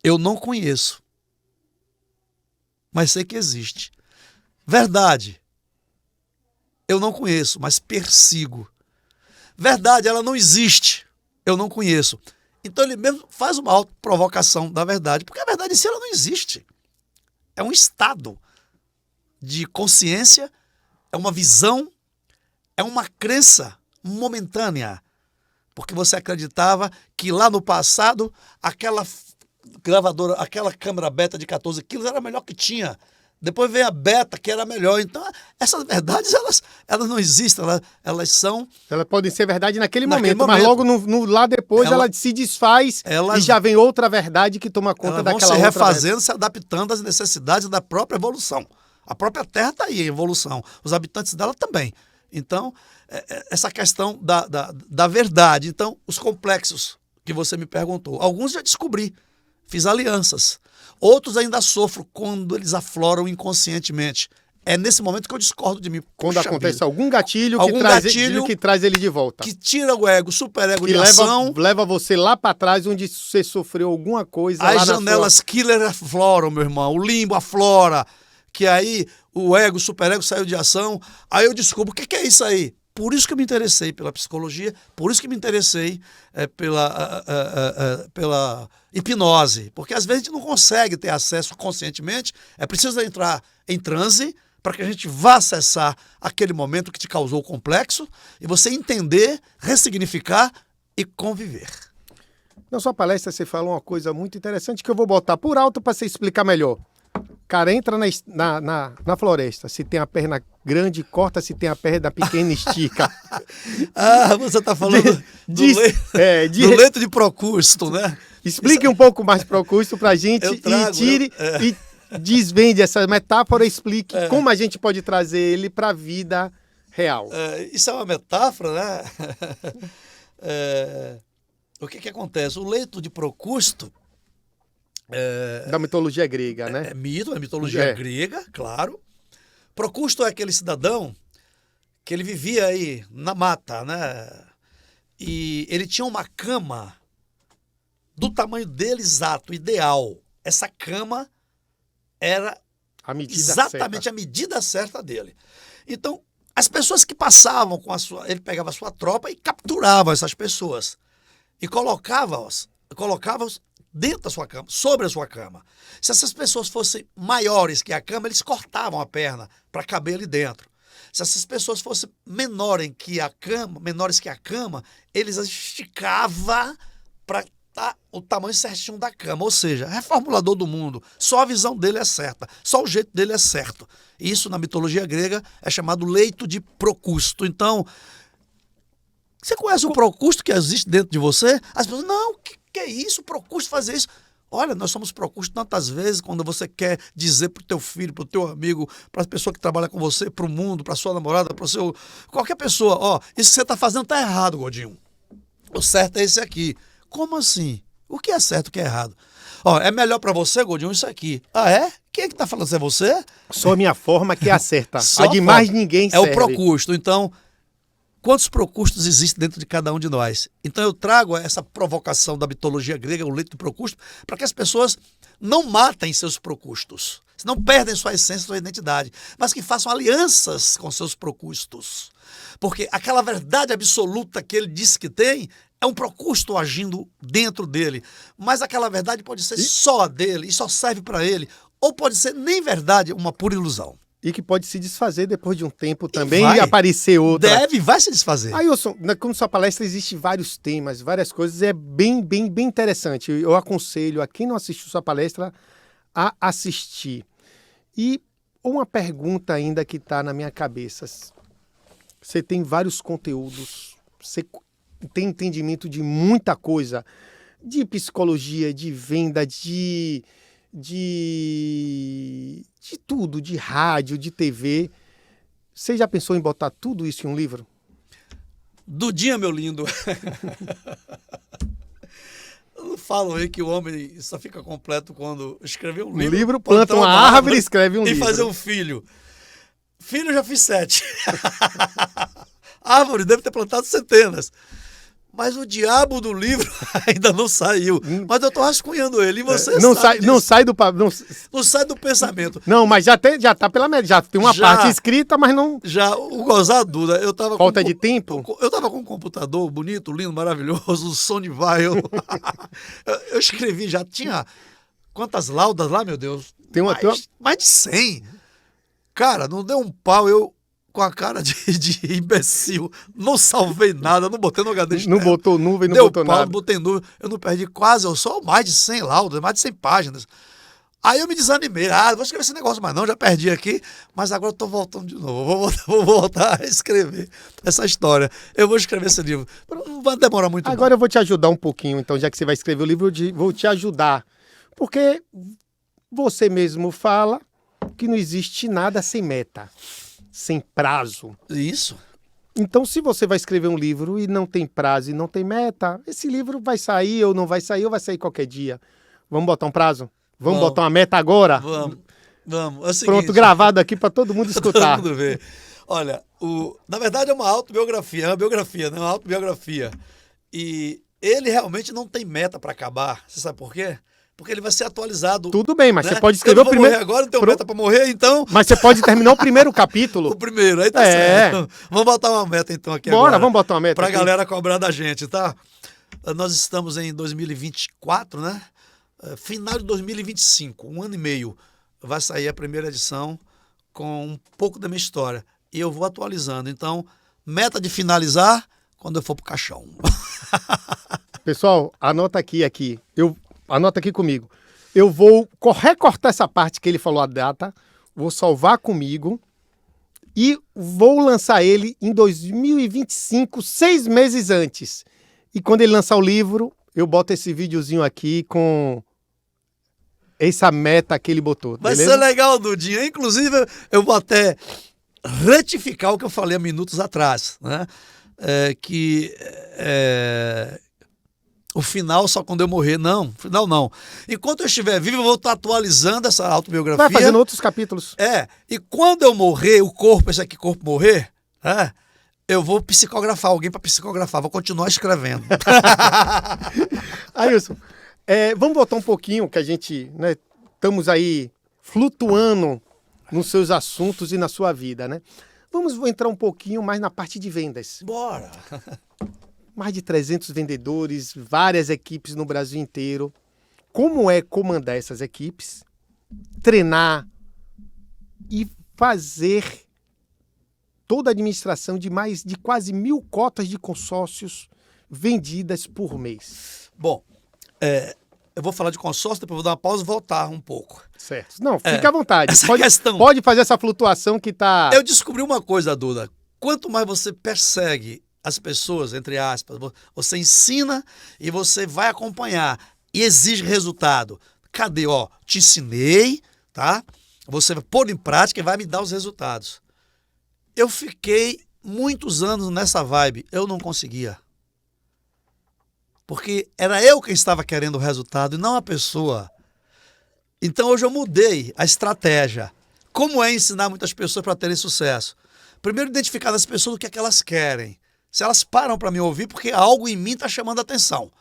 eu não conheço, mas sei que existe. Verdade, eu não conheço, mas persigo. Verdade, ela não existe, eu não conheço. Então ele mesmo faz uma autoprovocação da verdade, porque a verdade em si ela não existe. É um estado de consciência, é uma visão, é uma crença momentânea. Porque você acreditava que lá no passado, aquela gravadora, aquela câmera beta de 14 quilos era a melhor que tinha. Depois veio a beta, que era melhor. Então, essas verdades, elas não existem, elas são... Elas podem ser verdade naquele momento, mas logo lá depois ela se desfaz e já vem outra verdade que toma conta daquela outra. Elas vão se refazendo, se adaptando às necessidades da própria evolução. A própria Terra está aí em evolução, os habitantes dela também. Então, essa questão da verdade. Então, os complexos que você me perguntou, alguns já descobri, fiz alianças. Outros ainda sofro quando eles afloram inconscientemente. É nesse momento que eu discordo de mim. Quando acontece algum gatilho, que traz ele de volta. Que tira o ego, superego de leva, ação. Leva você lá para trás, onde você sofreu alguma coisa. As lá janelas killer afloram, meu irmão. O limbo aflora. Que aí o ego, o superego saiu de ação. Aí eu descubro o que é isso aí. Por isso que eu me interessei pela psicologia, por isso que me interessei pela hipnose. Porque às vezes a gente não consegue ter acesso conscientemente, é preciso entrar em transe para que a gente vá acessar aquele momento que te causou o complexo e você entender, ressignificar e conviver. Na sua palestra você falou uma coisa muito interessante que eu vou botar por alto para você explicar melhor. O cara entra na floresta, se tem a perna grande, corta, se tem a perna pequena, estica. Você está falando do leito de Procursto, né? Explique um pouco mais Procursto para a gente e desvende essa metáfora e explique como a gente pode trazer ele para a vida real. Isso é uma metáfora, né? O que acontece? O leito de Procursto... da mitologia grega, né? É mitologia grega, claro. Procursto é aquele cidadão que ele vivia aí na mata, né? E ele tinha uma cama do tamanho dele exato, ideal. Essa cama era exatamente a medida certa dele. Então, as pessoas que passavam ele pegava a sua tropa e capturava essas pessoas. E colocava-os dentro da sua cama, sobre a sua cama. Se essas pessoas fossem maiores que a cama, eles cortavam a perna para caber ali dentro. Se essas pessoas fossem menores que a cama, eles as esticavam para o tamanho certinho da cama. Ou seja, reformulador do mundo, só a visão dele é certa, só o jeito dele é certo. Isso na mitologia grega é chamado leito de Procusto. Então, você conhece o Procusto que existe dentro de você? As pessoas, não, que é isso? Procusto fazer isso? Olha, nós somos Procusto tantas vezes quando você quer dizer pro teu filho, pro teu amigo, para a pessoa que trabalha com você, pro mundo, pra sua namorada, pro seu... qualquer pessoa, ó, isso que você tá fazendo tá errado, Godinho. O certo é esse aqui. Como assim? O que é certo e o que é errado? Ó, é melhor para você, Godinho, isso aqui. Ah, é? Quem é que tá falando? É você? Só a minha forma que é a certa. Só A de mais ninguém é serve. o Procusto. Então, quantos Procustos existem dentro de cada um de nós? Então eu trago essa provocação da mitologia grega, o leito do Procusto, para que as pessoas não matem seus Procustos, não perdem sua essência, sua identidade, mas que façam alianças com seus Procustos. Porque aquela verdade absoluta que ele disse que tem é um Procusto agindo dentro dele. Mas aquela verdade pode ser só a dele e só serve para ele. Ou pode ser nem verdade, uma pura ilusão. E que pode se desfazer depois de um tempo também vai. e aparecer outra. Vai se desfazer. Aí, Wilson, como sua palestra existe vários temas, várias coisas, é bem interessante. Eu aconselho a quem não assistiu sua palestra a assistir. E uma pergunta ainda que está na minha cabeça. Você tem vários conteúdos, você tem entendimento de muita coisa, de psicologia, de venda, de tudo, de rádio, de TV. Você já pensou em botar tudo isso em um livro? Dudinha, meu lindo. Eu não falo aí que o homem só fica completo quando escrever um livro. Um livro, planta uma árvore e escreve um livro. E fazer um filho. Filho eu já fiz 7. Árvore deve ter plantado centenas. Mas o diabo do livro ainda não saiu. Mas eu tô rascunhando ele e você não sabe não sai do não sai do pensamento. Não, mas já tá pela média, já tem uma parte escrita, mas não. Já o gozar Duda, eu tava falta de tempo. Eu tava com um computador bonito, lindo, maravilhoso, som de vai. Eu escrevi, já tinha quantas laudas lá, meu Deus? Mais de 100. Cara, não deu um pau, eu com a cara de imbecil, não salvei nada, não botei no HD externo. Não botou nuvem, não deu botou pau, nada. Não botei nuvem, eu não perdi quase, eu só mais de 100 laudas, mais de 100 páginas. Aí eu me desanimei, vou escrever esse negócio, mas não, já perdi aqui, mas agora eu tô voltando de novo, vou voltar a escrever essa história. Eu vou escrever esse livro, não vai demorar muito. Agora eu vou te ajudar um pouquinho, então, já que você vai escrever o livro, vou te ajudar, porque você mesmo fala que não existe nada sem meta. Sem prazo. Isso. Então, se você vai escrever um livro e não tem prazo e não tem meta, esse livro vai sair ou não vai sair, ou vai sair qualquer dia. Vamos botar um prazo? Vamos botar uma meta agora? Vamos. É o seguinte, pronto, gravado aqui para todo mundo escutar. Todo mundo ver. Olha, na verdade é uma autobiografia, é uma biografia, não é uma autobiografia. E ele realmente não tem meta para acabar. Você sabe por quê? Porque ele vai ser atualizado. Tudo bem, mas né? você pode escrever o primeiro. Agora não tenho meta para morrer, então. Mas você pode terminar o primeiro capítulo. O primeiro, aí tá certo. Vamos botar uma meta então aqui agora. Bora, vamos botar uma meta. Pra galera cobrar da gente, tá? Nós estamos em 2024, né? Final de 2025, 1 ano e meio. Vai sair a primeira edição com um pouco da minha história. E eu vou atualizando. Então, meta de finalizar quando eu for pro caixão. Pessoal, anota aqui. Anota aqui comigo. Eu vou recortar essa parte que ele falou a data, vou salvar comigo e vou lançar ele em 2025, 6 meses antes. E quando ele lançar o livro, eu boto esse videozinho aqui com essa meta que ele botou. Vai beleza? ser legal, Dudinha. Inclusive, eu vou até retificar o que eu falei há minutos atrás, né? O final só quando eu morrer. Não, final não. Enquanto eu estiver vivo, eu vou estar atualizando essa autobiografia. Vai fazendo outros capítulos. E quando eu morrer, esse corpo morrer, eu vou psicografar, alguém para psicografar, vou continuar escrevendo. Ailson, vamos voltar um pouquinho, que a gente, né, estamos aí flutuando nos seus assuntos e na sua vida, né? Vamos entrar um pouquinho mais na parte de vendas. Bora! Mais de 300 vendedores, várias equipes no Brasil inteiro. como é comandar essas equipes, treinar e fazer toda a administração de mais de quase 1.000 cotas de consórcios vendidas por mês. Bom, eu vou falar de consórcio, depois vou dar uma pausa e voltar um pouco. Certo. Não, fica à vontade. Essa Pode, questão. pode fazer essa flutuação que está... Eu descobri uma coisa, Duda. Quanto mais você persegue as pessoas, entre aspas, você ensina e você vai acompanhar e exige resultado. Cadê? Ó, te ensinei, tá? Você vai pôr em prática e vai me dar os resultados. Eu fiquei muitos anos nessa vibe. Eu não conseguia. Porque era eu quem estava querendo o resultado e não a pessoa. Então hoje eu mudei a estratégia. Como é ensinar muitas pessoas para terem sucesso? Primeiro, identificar das pessoas o que é que elas querem. Se elas param para me ouvir, porque algo em mim está chamando a atenção.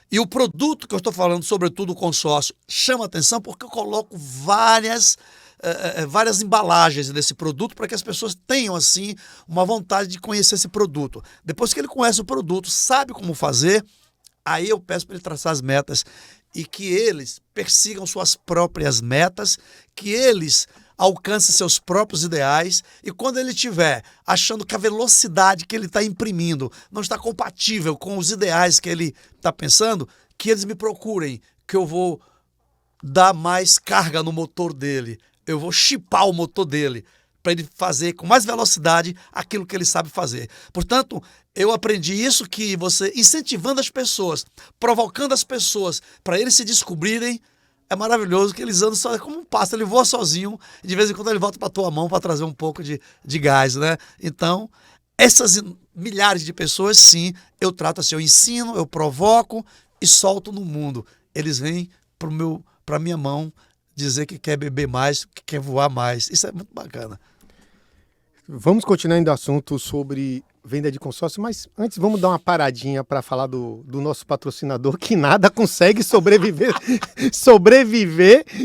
E o produto que eu estou falando, sobretudo o consórcio, chama a atenção porque eu coloco várias embalagens desse produto para que as pessoas tenham, assim, uma vontade de conhecer esse produto. Depois que ele conhece o produto, sabe como fazer, aí eu peço para ele traçar as metas e que eles persigam suas próprias metas, que eles alcance seus próprios ideais e quando ele estiver achando que a velocidade que ele está imprimindo não está compatível com os ideais que ele está pensando, que eles me procurem, que eu vou dar mais carga no motor dele, eu vou chipar o motor dele para ele fazer com mais velocidade aquilo que ele sabe fazer. Portanto, eu aprendi isso, que você incentivando as pessoas, provocando as pessoas para eles se descobrirem, é maravilhoso, que eles andam só como um pássaro, ele voa sozinho e de vez em quando ele volta para a tua mão para trazer um pouco de gás, né? Então, essas milhares de pessoas, sim, eu trato assim, eu ensino, eu provoco e solto no mundo. Eles vêm para minha mão dizer que quer beber mais, que quer voar mais. Isso é muito bacana. Vamos continuar ainda o assunto sobre venda de consórcio, mas antes vamos dar uma paradinha para falar do nosso patrocinador, que nada consegue sobreviver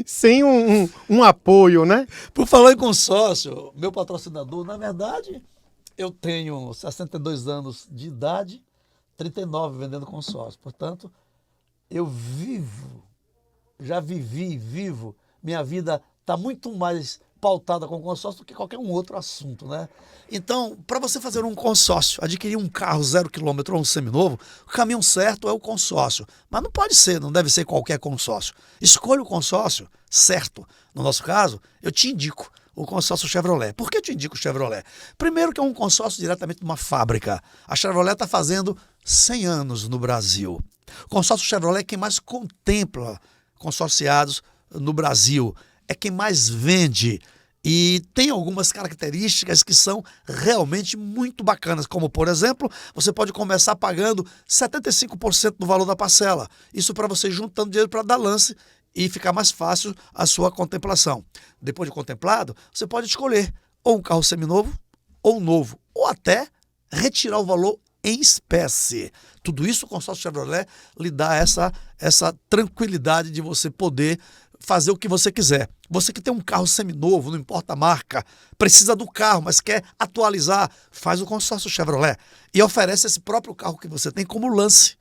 sem um apoio, né? Por falar em consórcio, meu patrocinador, na verdade, eu tenho 62 anos de idade, 39 vendendo consórcio. Portanto, eu vivo, minha vida está muito mais pautada com consórcio do que qualquer um outro assunto, né? Então, para você fazer um consórcio, adquirir um carro 0 km ou um seminovo, o caminho certo é o consórcio. Mas não deve ser qualquer consórcio. Escolha o consórcio certo. No nosso caso, eu te indico o consórcio Chevrolet. Por que eu te indico o Chevrolet? Primeiro que é um consórcio diretamente de uma fábrica. A Chevrolet está fazendo 100 anos no Brasil. O consórcio Chevrolet é quem mais contempla consorciados no Brasil. É quem mais vende e tem algumas características que são realmente muito bacanas, como, por exemplo, você pode começar pagando 75% do valor da parcela. Isso para você ir juntando dinheiro para dar lance e ficar mais fácil a sua contemplação. Depois de contemplado, você pode escolher ou um carro seminovo ou novo, ou até retirar o valor em espécie. Tudo isso o consórcio Chevrolet lhe dá essa tranquilidade de você poder fazer o que você quiser. Você que tem um carro seminovo, não importa a marca, precisa do carro, mas quer atualizar, faz o consórcio Chevrolet e oferece esse próprio carro que você tem como lance.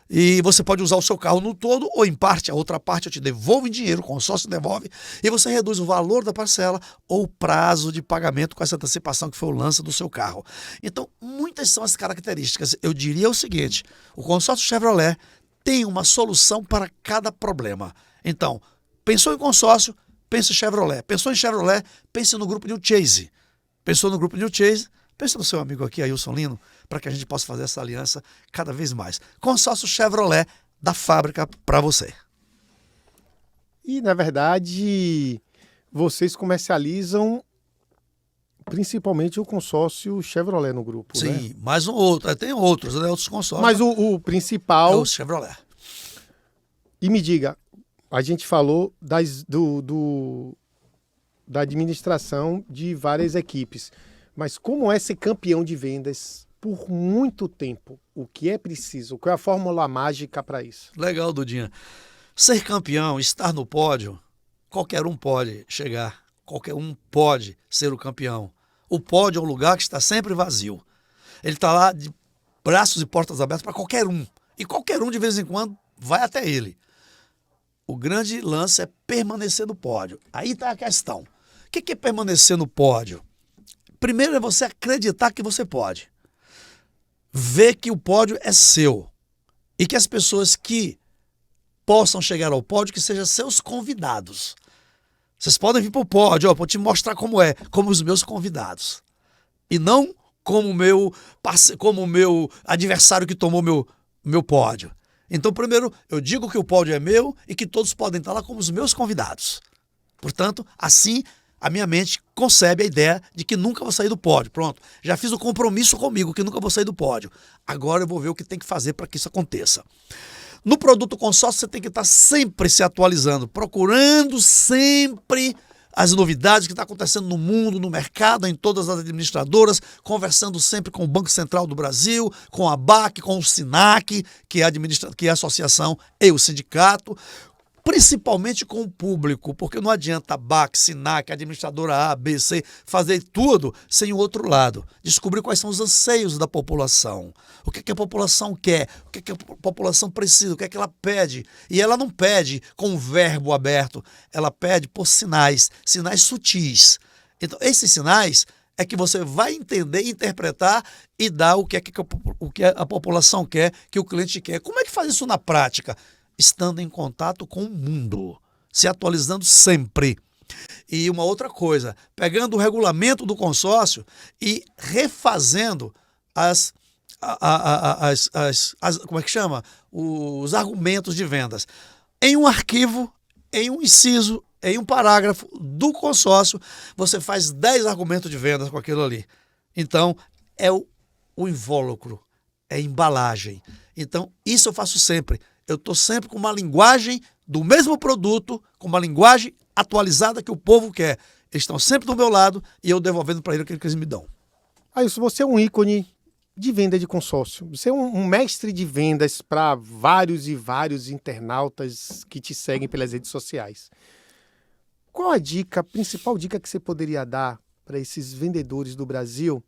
E você pode usar o seu carro no todo ou em parte, a outra parte eu te devolvo em dinheiro, o consórcio devolve, e você reduz o valor da parcela ou o prazo de pagamento com essa antecipação que foi o lance do seu carro. Então, muitas são as características. Eu diria o seguinte, o consórcio Chevrolet tem uma solução para cada problema. Então, pensou em consórcio, pense em Chevrolet. Pensou em Chevrolet, pense no grupo New Chase. Pensou no grupo New Chase, pense no seu amigo aqui, Ailson Lino, para que a gente possa fazer essa aliança cada vez mais. Consórcio Chevrolet, da fábrica para você. E, na verdade, vocês comercializam principalmente o consórcio Chevrolet no grupo, né? Sim, mais um outro. Tem outros, né? Outros consórcios. Mas o principal... É o Chevrolet. E me diga, a gente falou da administração de várias equipes, mas como é ser campeão de vendas por muito tempo? O que é preciso? Qual é a fórmula mágica para isso? Legal, Dudinha. Ser campeão, estar no pódio, qualquer um pode chegar, qualquer um pode ser o campeão. O pódio é um lugar que está sempre vazio. Ele está lá de braços e portas abertas para qualquer um. E qualquer um, de vez em quando, vai até ele. O grande lance é permanecer no pódio. Aí está a questão. O que é permanecer no pódio? Primeiro é você acreditar que você pode. Ver que o pódio é seu. E que as pessoas que possam chegar ao pódio, que sejam seus convidados. Vocês podem vir para o pódio, para te mostrar como é, como os meus convidados. E não como o meu adversário que tomou meu pódio. Então, primeiro, eu digo que o pódio é meu e que todos podem estar lá como os meus convidados. Portanto, assim, a minha mente concebe a ideia de que nunca vou sair do pódio. Pronto, já fiz o compromisso comigo que nunca vou sair do pódio. Agora eu vou ver o que tem que fazer para que isso aconteça. No produto consórcio, você tem que estar sempre se atualizando, procurando sempre as novidades que estão acontecendo no mundo, no mercado, em todas as administradoras, conversando sempre com o Banco Central do Brasil, com a BAC, com o SINAC, que é a associação e o sindicato, principalmente com o público, porque não adianta a BAC, SINAC, administradora A, B, C, fazer tudo sem o outro lado. Descobrir quais são os anseios da população, o que a população quer, o que a população precisa, o que ela pede. E ela não pede com um verbo aberto, ela pede por sinais, sinais sutis. Então, esses sinais é que você vai entender, interpretar e dar o que a população quer, que o cliente quer. Como é que faz isso na prática? Estando em contato com o mundo, se atualizando sempre. E uma outra coisa, pegando o regulamento do consórcio e refazendo como é que chama? Os argumentos de vendas. Em um arquivo, em um inciso, em um parágrafo do consórcio, você faz 10 argumentos de vendas com aquilo ali. Então, é o invólucro, é a embalagem. Então, isso eu faço sempre. Eu estou sempre com uma linguagem do mesmo produto, com uma linguagem atualizada que o povo quer. Eles estão sempre do meu lado e eu devolvendo para eles aquilo que eles me dão. Ailson, você é um ícone de venda de consórcio. Você é um mestre de vendas para vários e vários internautas que te seguem pelas redes sociais. Qual a principal dica que você poderia dar para esses vendedores do Brasil,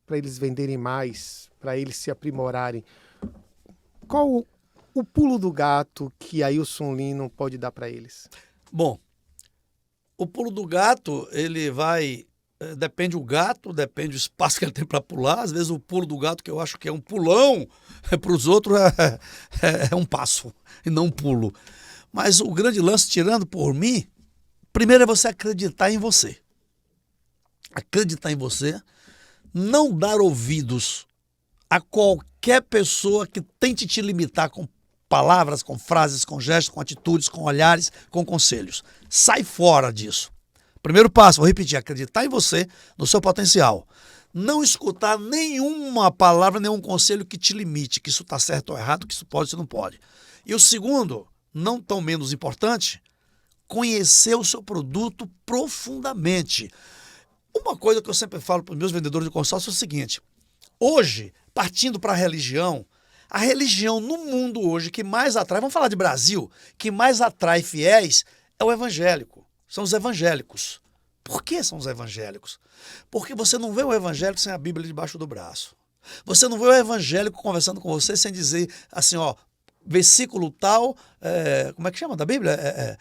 para eles venderem mais, para eles se aprimorarem? Qual o pulo do gato que Ailson Lino pode dar para eles? Bom, o pulo do gato, ele vai... Depende do gato, depende do espaço que ele tem para pular. Às vezes o pulo do gato, que eu acho que é um pulão, para os outros é um passo e não um pulo. Mas o grande lance, tirando por mim, primeiro é você acreditar em você. Acreditar em você, não dar ouvidos a qualquer pessoa que tente te limitar com palavras, com frases, com gestos, com atitudes, com olhares, com conselhos. Sai fora disso. Primeiro passo, vou repetir, acreditar em você, no seu potencial. Não escutar nenhuma palavra, nenhum conselho que te limite, que isso está certo ou errado, que isso pode ou isso não pode. E o segundo, não tão menos importante, conhecer o seu produto profundamente. Uma coisa que eu sempre falo para os meus vendedores de consórcio é o seguinte: hoje, partindo para a religião no mundo hoje que mais atrai, vamos falar de Brasil, que mais atrai fiéis é o evangélico, são os evangélicos. Por que são os evangélicos? Porque você não vê o evangélico sem a Bíblia debaixo do braço. Você não vê o evangélico conversando com você sem dizer assim, ó, versículo tal, como é que chama da Bíblia?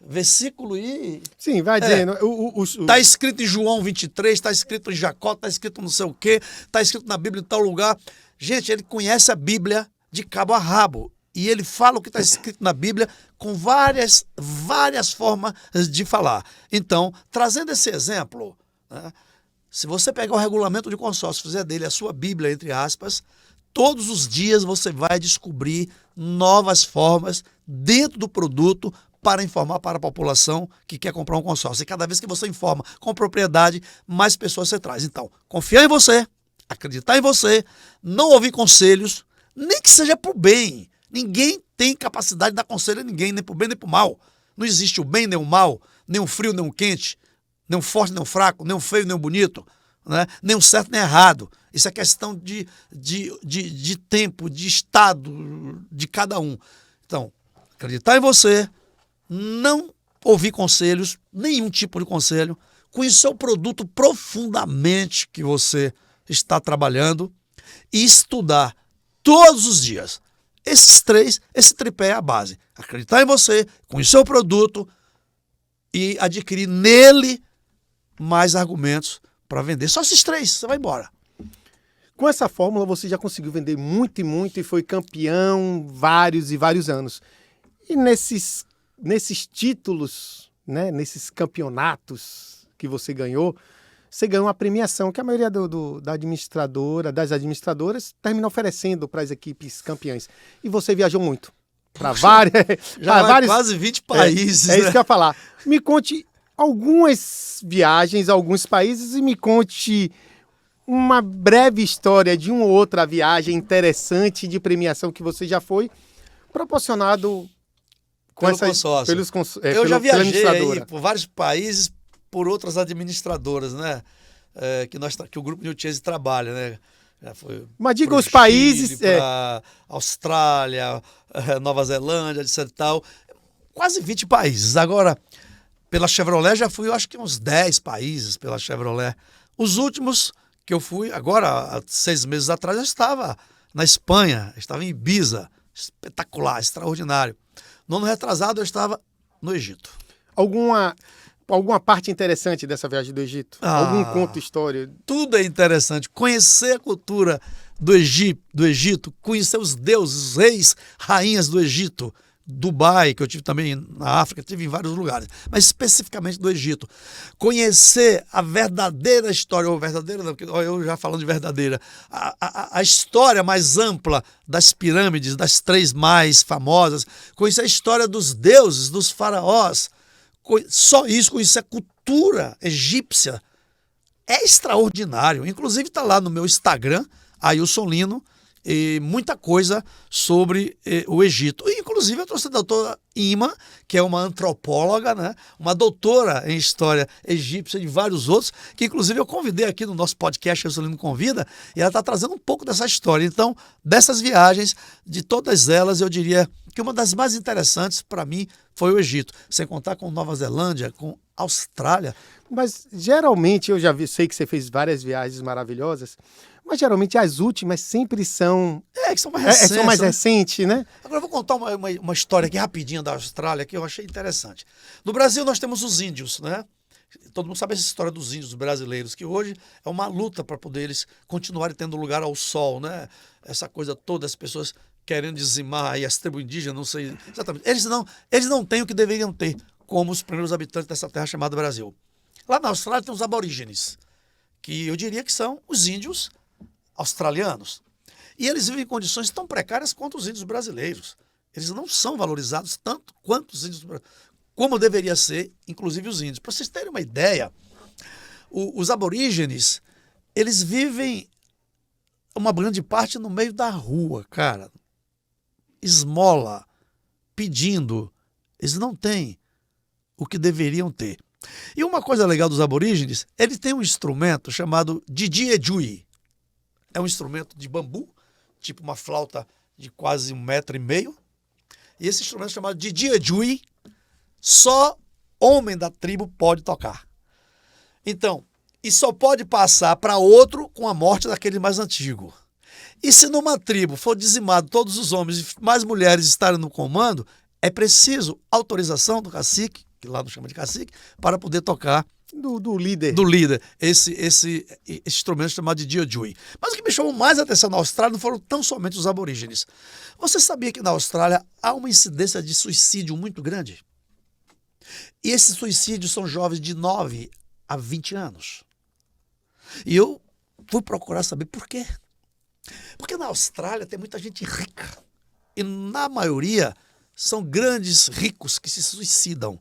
Versículo e... Sim, vai dizendo. Está escrito em João 23, está escrito em Jacó, está escrito não sei o quê, está escrito na Bíblia em tal lugar. Gente, ele conhece a Bíblia de cabo a rabo. E ele fala o que está escrito na Bíblia com várias formas de falar. Então, trazendo esse exemplo, né, se você pegar o regulamento de consórcio e fizer dele a sua Bíblia, entre aspas, todos os dias você vai descobrir novas formas dentro do produto para informar para a população que quer comprar um consórcio. E cada vez que você informa com propriedade, mais pessoas você traz. Então, confiar em você, acreditar em você, não ouvir conselhos, nem que seja para o bem. Ninguém tem capacidade de dar conselho a ninguém, nem para o bem nem para o mal. Não existe o bem nem o mal, nem o frio nem o quente, nem o forte nem o fraco, nem o feio nem o bonito, né? Nem o certo nem o errado. Isso é questão de tempo, de estado de cada um. Então, acreditar em você, não ouvir conselhos, nenhum tipo de conselho, conhecer o produto profundamente que você está trabalhando e estudar todos os dias. Esses três, esse tripé é a base. Acreditar em você, conhecer o produto e adquirir nele mais argumentos para vender. Só esses três, você vai embora. Com essa fórmula você já conseguiu vender muito e muito e foi campeão vários e vários anos. E nesses títulos, né, nesses campeonatos que você ganhou uma premiação que a maioria das administradoras termina oferecendo para as equipes campeãs. E você viajou muito. Para várias. Já vai quase 20 países. É isso que eu ia falar. Me conte algumas viagens a alguns países e me conte uma breve história de uma ou outra viagem interessante de premiação que você já foi, proporcionado com pelo consórcio. Eu já viajei aí por vários países por outras administradoras, né? Que o Grupo New Chase trabalha, né? Já foi. Mas diga os países. Para Austrália, Nova Zelândia, etc. Tal. Quase 20 países. Agora, pela Chevrolet já fui, eu acho que uns 10 países pela Chevrolet. Os últimos que eu fui, agora, há 6 meses atrás, eu estava na Espanha, estava em Ibiza. Espetacular, extraordinário. No ano retrasado, eu estava no Egito. Alguma parte interessante dessa viagem do Egito? Algum conto, história? Tudo é interessante. Conhecer a cultura do Egito, conhecer os deuses, os reis, rainhas do Egito, Dubai, que eu tive também na África, tive em vários lugares, mas especificamente do Egito. Conhecer a verdadeira história, ou verdadeira não, porque eu já falando de verdadeira, a história mais ampla das pirâmides, das 3 mais famosas, conhecer a história dos deuses, dos faraós, só isso, conhecer a cultura egípcia é extraordinário. Inclusive está lá no meu Instagram, Ailson Lino, e muita coisa sobre o Egito. E, inclusive eu trouxe a doutora Ima, que é uma antropóloga, né? Uma doutora em história egípcia e vários outros, que inclusive eu convidei aqui no nosso podcast, Ailson Lino Convida, e ela está trazendo um pouco dessa história. Então, dessas viagens, de todas elas, eu diria que uma das mais interessantes para mim foi o Egito, sem contar com Nova Zelândia, com Austrália. Mas geralmente, sei que você fez várias viagens maravilhosas, mas geralmente as últimas sempre são... que são mais recentes. São mais recentes, né? Agora eu vou contar uma história aqui rapidinha da Austrália que eu achei interessante. No Brasil nós temos os índios, né? Todo mundo sabe essa história dos índios brasileiros, que hoje é uma luta para poder eles continuarem tendo lugar ao sol, né? Essa coisa toda, as pessoas querendo dizimar aí as tribos indígenas, não sei exatamente. Eles não têm o que deveriam ter, como os primeiros habitantes dessa terra chamada Brasil. Lá na Austrália tem os aborígenes, que eu diria que são os índios australianos. E eles vivem em condições tão precárias quanto os índios brasileiros. Eles não são valorizados tanto quanto os índios brasileiros, como deveria ser, inclusive os índios. Para vocês terem uma ideia, os aborígenes, eles vivem uma grande parte no meio da rua, cara. Esmola, pedindo. Eles não têm o que deveriam ter. E uma coisa legal dos aborígenes, eles têm um instrumento chamado didgeridoo. É um instrumento de bambu, tipo uma flauta de quase 1,5 metro. E esse instrumento chamado didgeridoo, só homem da tribo pode tocar. Então, e só pode passar para outro com a morte daquele mais antigo. E se numa tribo for dizimado todos os homens e mais mulheres estarem no comando, é preciso autorização do cacique, que lá não chama de cacique, para poder tocar do líder. Do líder, esse instrumento chamado de didgeridoo. Mas o que me chamou mais a atenção na Austrália não foram tão somente os aborígenes. Você sabia que na Austrália há uma incidência de suicídio muito grande? E esses suicídios são jovens de 9 a 20 anos. E eu fui procurar saber por quê. Porque na Austrália tem muita gente rica. E na maioria são grandes ricos que se suicidam.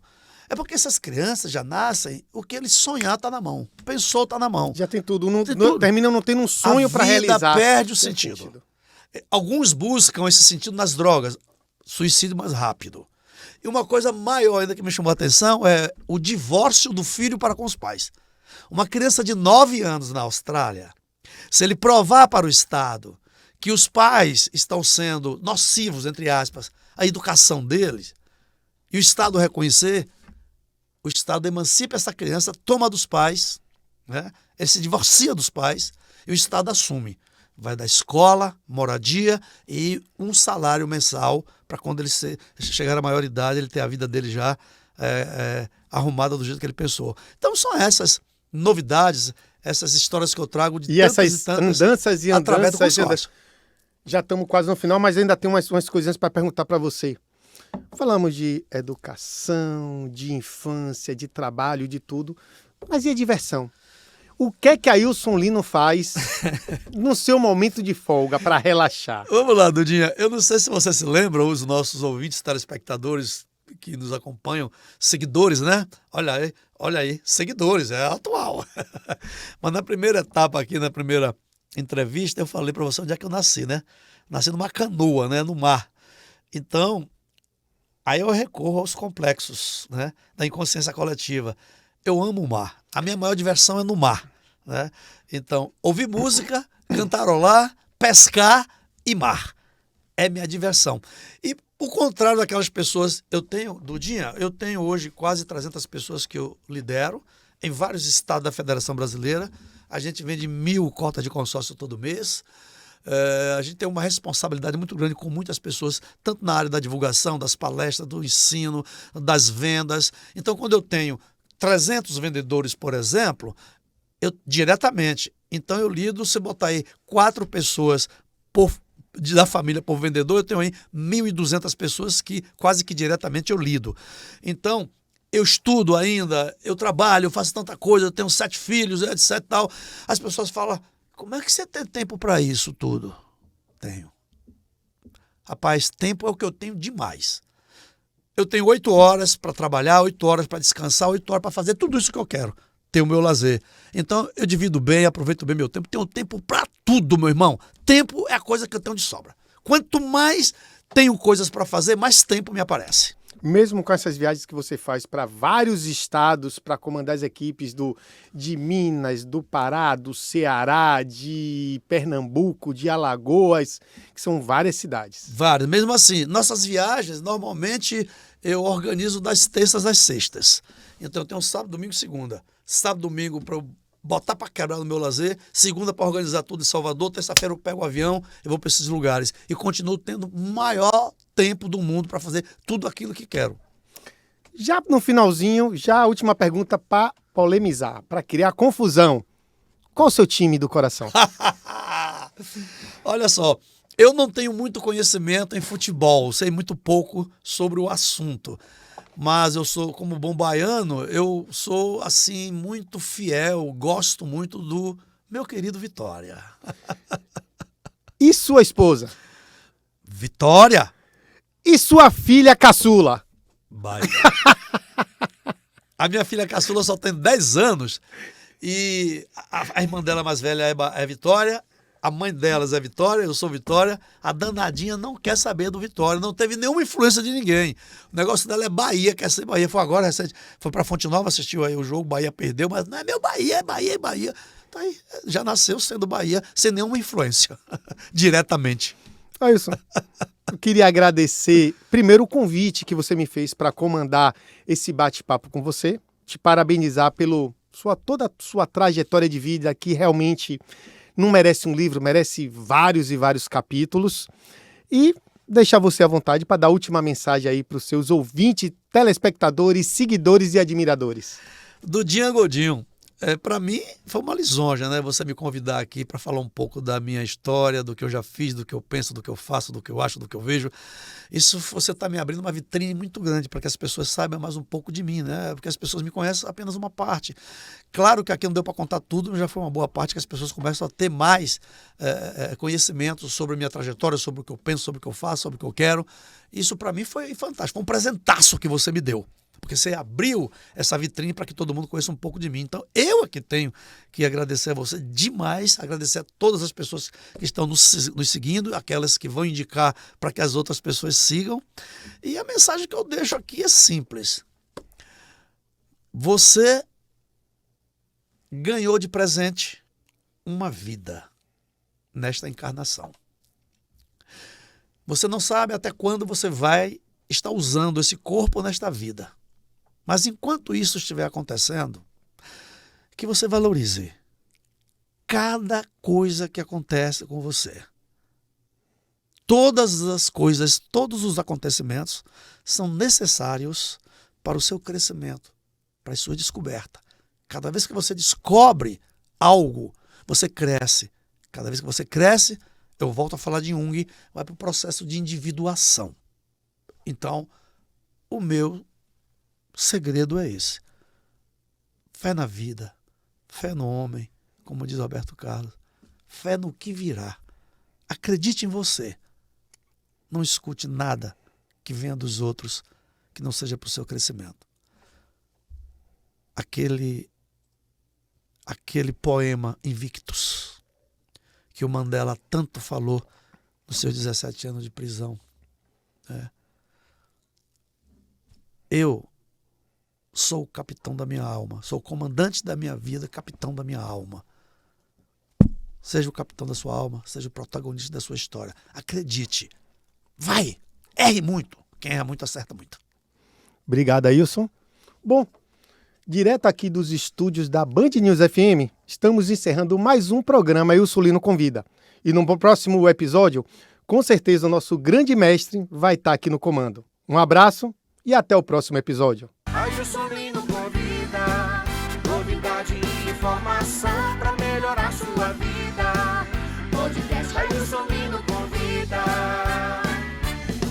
É porque essas crianças já nascem, o que eles sonhar está na mão. Pensou, está na mão. Já tem tudo. Terminam não tendo um sonho para realizar. A vida perde o sentido. Alguns buscam esse sentido nas drogas. Suicídio mais rápido. E uma coisa maior ainda que me chamou a atenção é o divórcio do filho para com os pais. Uma criança de 9 anos na Austrália, se ele provar para o Estado que os pais estão sendo nocivos, entre aspas, a educação deles, e o Estado reconhecer, o Estado emancipa essa criança, toma dos pais, né? Ele se divorcia dos pais e o Estado assume. Vai dar escola, moradia e um salário mensal para quando ele chegar à maioridade, ele ter a vida dele já arrumada do jeito que ele pensou. Então são essas novidades, essas histórias que eu trago de E essas andanças e através do andanças. consórcio. Já estamos quase no final, mas ainda tem umas coisinhas para perguntar para você. Falamos de educação, de infância, de trabalho, de tudo. Mas e a diversão? O que é que Ailson Lino faz no seu momento de folga para relaxar? Vamos lá, Dudinha. Eu não sei se você se lembra, os nossos ouvintes, telespectadores que nos acompanham, seguidores, né? Olha aí, seguidores, é atual. Mas na primeira etapa aqui, na primeira entrevista, eu falei para você onde é que eu nasci, né? Nasci numa canoa, né? No mar. Então, aí eu recorro aos complexos, né? Da inconsciência coletiva. Eu amo o mar. A minha maior diversão é no mar, né? Então, ouvir música, cantarolar, pescar e mar. É minha diversão. E o contrário daquelas pessoas, Dudinha, eu tenho hoje quase 300 pessoas que eu lidero em vários estados da Federação Brasileira. A gente vende 1.000 cotas de consórcio todo mês. A gente tem uma responsabilidade muito grande com muitas pessoas, tanto na área da divulgação, das palestras, do ensino, das vendas. Então, quando eu tenho 300 vendedores, por exemplo, diretamente, então eu lido, se botar aí 4 pessoas da família por vendedor, eu tenho aí 1.200 pessoas que quase que diretamente eu lido. Então, eu estudo ainda, eu trabalho, eu faço tanta coisa, eu tenho 7 filhos, etc e tal. As pessoas falam, como é que você tem tempo para isso tudo? Tenho. Rapaz, tempo é o que eu tenho demais. Eu tenho 8 horas para trabalhar, 8 horas para descansar, 8 horas para fazer tudo isso que eu quero. Ter o meu lazer. Então, eu divido bem, aproveito bem meu tempo. Tenho tempo para tudo, meu irmão. Tempo é a coisa que eu tenho de sobra. Quanto mais tenho coisas para fazer, mais tempo me aparece. Mesmo com essas viagens que você faz para vários estados, para comandar as equipes de Minas, do Pará, do Ceará, de Pernambuco, de Alagoas, que são várias cidades. Várias. Mesmo assim, nossas viagens, normalmente, eu organizo das terças às sextas. Então, eu tenho sábado, domingo e segunda. Sábado, domingo, para eu botar para quebrar no meu lazer. Segunda, para organizar tudo em Salvador. Terça-feira, eu pego o avião e vou para esses lugares. E continuo tendo o maior tempo do mundo para fazer tudo aquilo que quero. Já no finalzinho, já a última pergunta para polemizar, para criar confusão. Qual o seu time do coração? Olha só, eu não tenho muito conhecimento em futebol, sei muito pouco sobre o assunto. Mas eu sou, como bom baiano, eu sou, assim, muito fiel, gosto muito do meu querido Vitória. E sua esposa? Vitória! E sua filha caçula? Bahia. A minha filha caçula só tem 10 anos e a irmã dela mais velha é Vitória. A mãe delas é Vitória, eu sou Vitória. A danadinha não quer saber do Vitória, não teve nenhuma influência de ninguém. O negócio dela é Bahia, quer ser Bahia. Foi agora, recente, foi pra Fonte Nova, assistiu aí o jogo, Bahia perdeu, mas não é meu Bahia, é Bahia, é Bahia. Tá aí, já nasceu sendo Bahia, sem nenhuma influência, diretamente. Ailson, eu queria agradecer, primeiro, o convite que você me fez para comandar esse bate-papo com você, te parabenizar pelo toda a sua trajetória de vida, que realmente não merece um livro, merece vários e vários capítulos. E deixar você à vontade para dar a última mensagem aí para os seus ouvintes, telespectadores, seguidores e admiradores. Dudinha Godinho, para mim foi uma lisonja, né? Você me convidar aqui para falar um pouco da minha história, do que eu já fiz, do que eu penso, do que eu faço, do que eu acho, do que eu vejo. Isso você está me abrindo uma vitrine muito grande para que as pessoas saibam mais um pouco de mim, né? Porque as pessoas me conhecem apenas uma parte. Claro que aqui não deu para contar tudo, mas já foi uma boa parte que as pessoas começam a ter mais conhecimento sobre a minha trajetória, sobre o que eu penso, sobre o que eu faço, sobre o que eu quero. Isso para mim foi fantástico, foi um presentaço que você me deu. Porque você abriu essa vitrine para que todo mundo conheça um pouco de mim. Então, eu aqui tenho que agradecer a você demais, agradecer a todas as pessoas que estão nos seguindo, aquelas que vão indicar para que as outras pessoas sigam. E a mensagem que eu deixo aqui é simples. Você ganhou de presente uma vida nesta encarnação. Você não sabe até quando você vai estar usando esse corpo nesta vida. Mas enquanto isso estiver acontecendo, que você valorize cada coisa que acontece com você. Todas as coisas, todos os acontecimentos são necessários para o seu crescimento, para a sua descoberta. Cada vez que você descobre algo, você cresce. Cada vez que você cresce, eu volto a falar de Jung, vai para o processo de individuação. Então, o meu segredo é esse. Fé na vida, fé no homem, como diz Roberto Carlos, fé no que virá. Acredite em você. Não escute nada que venha dos outros que não seja para o seu crescimento. Aquele poema Invictus, que o Mandela tanto falou nos seus 17 anos de prisão. Eu sou o capitão da minha alma, sou o comandante da minha vida, capitão da minha alma. Seja o capitão da sua alma, seja o protagonista da sua história. Acredite. Vai! Erre muito. Quem erra muito, acerta muito. Obrigado, Ailson. Bom, direto aqui dos estúdios da Band News FM, estamos encerrando mais um programa Ailson Lino Convida. E no próximo episódio, com certeza o nosso grande mestre vai estar aqui no comando. Um abraço e até o próximo episódio. Ailson Lino Convida, novidade e informação para melhorar sua vida.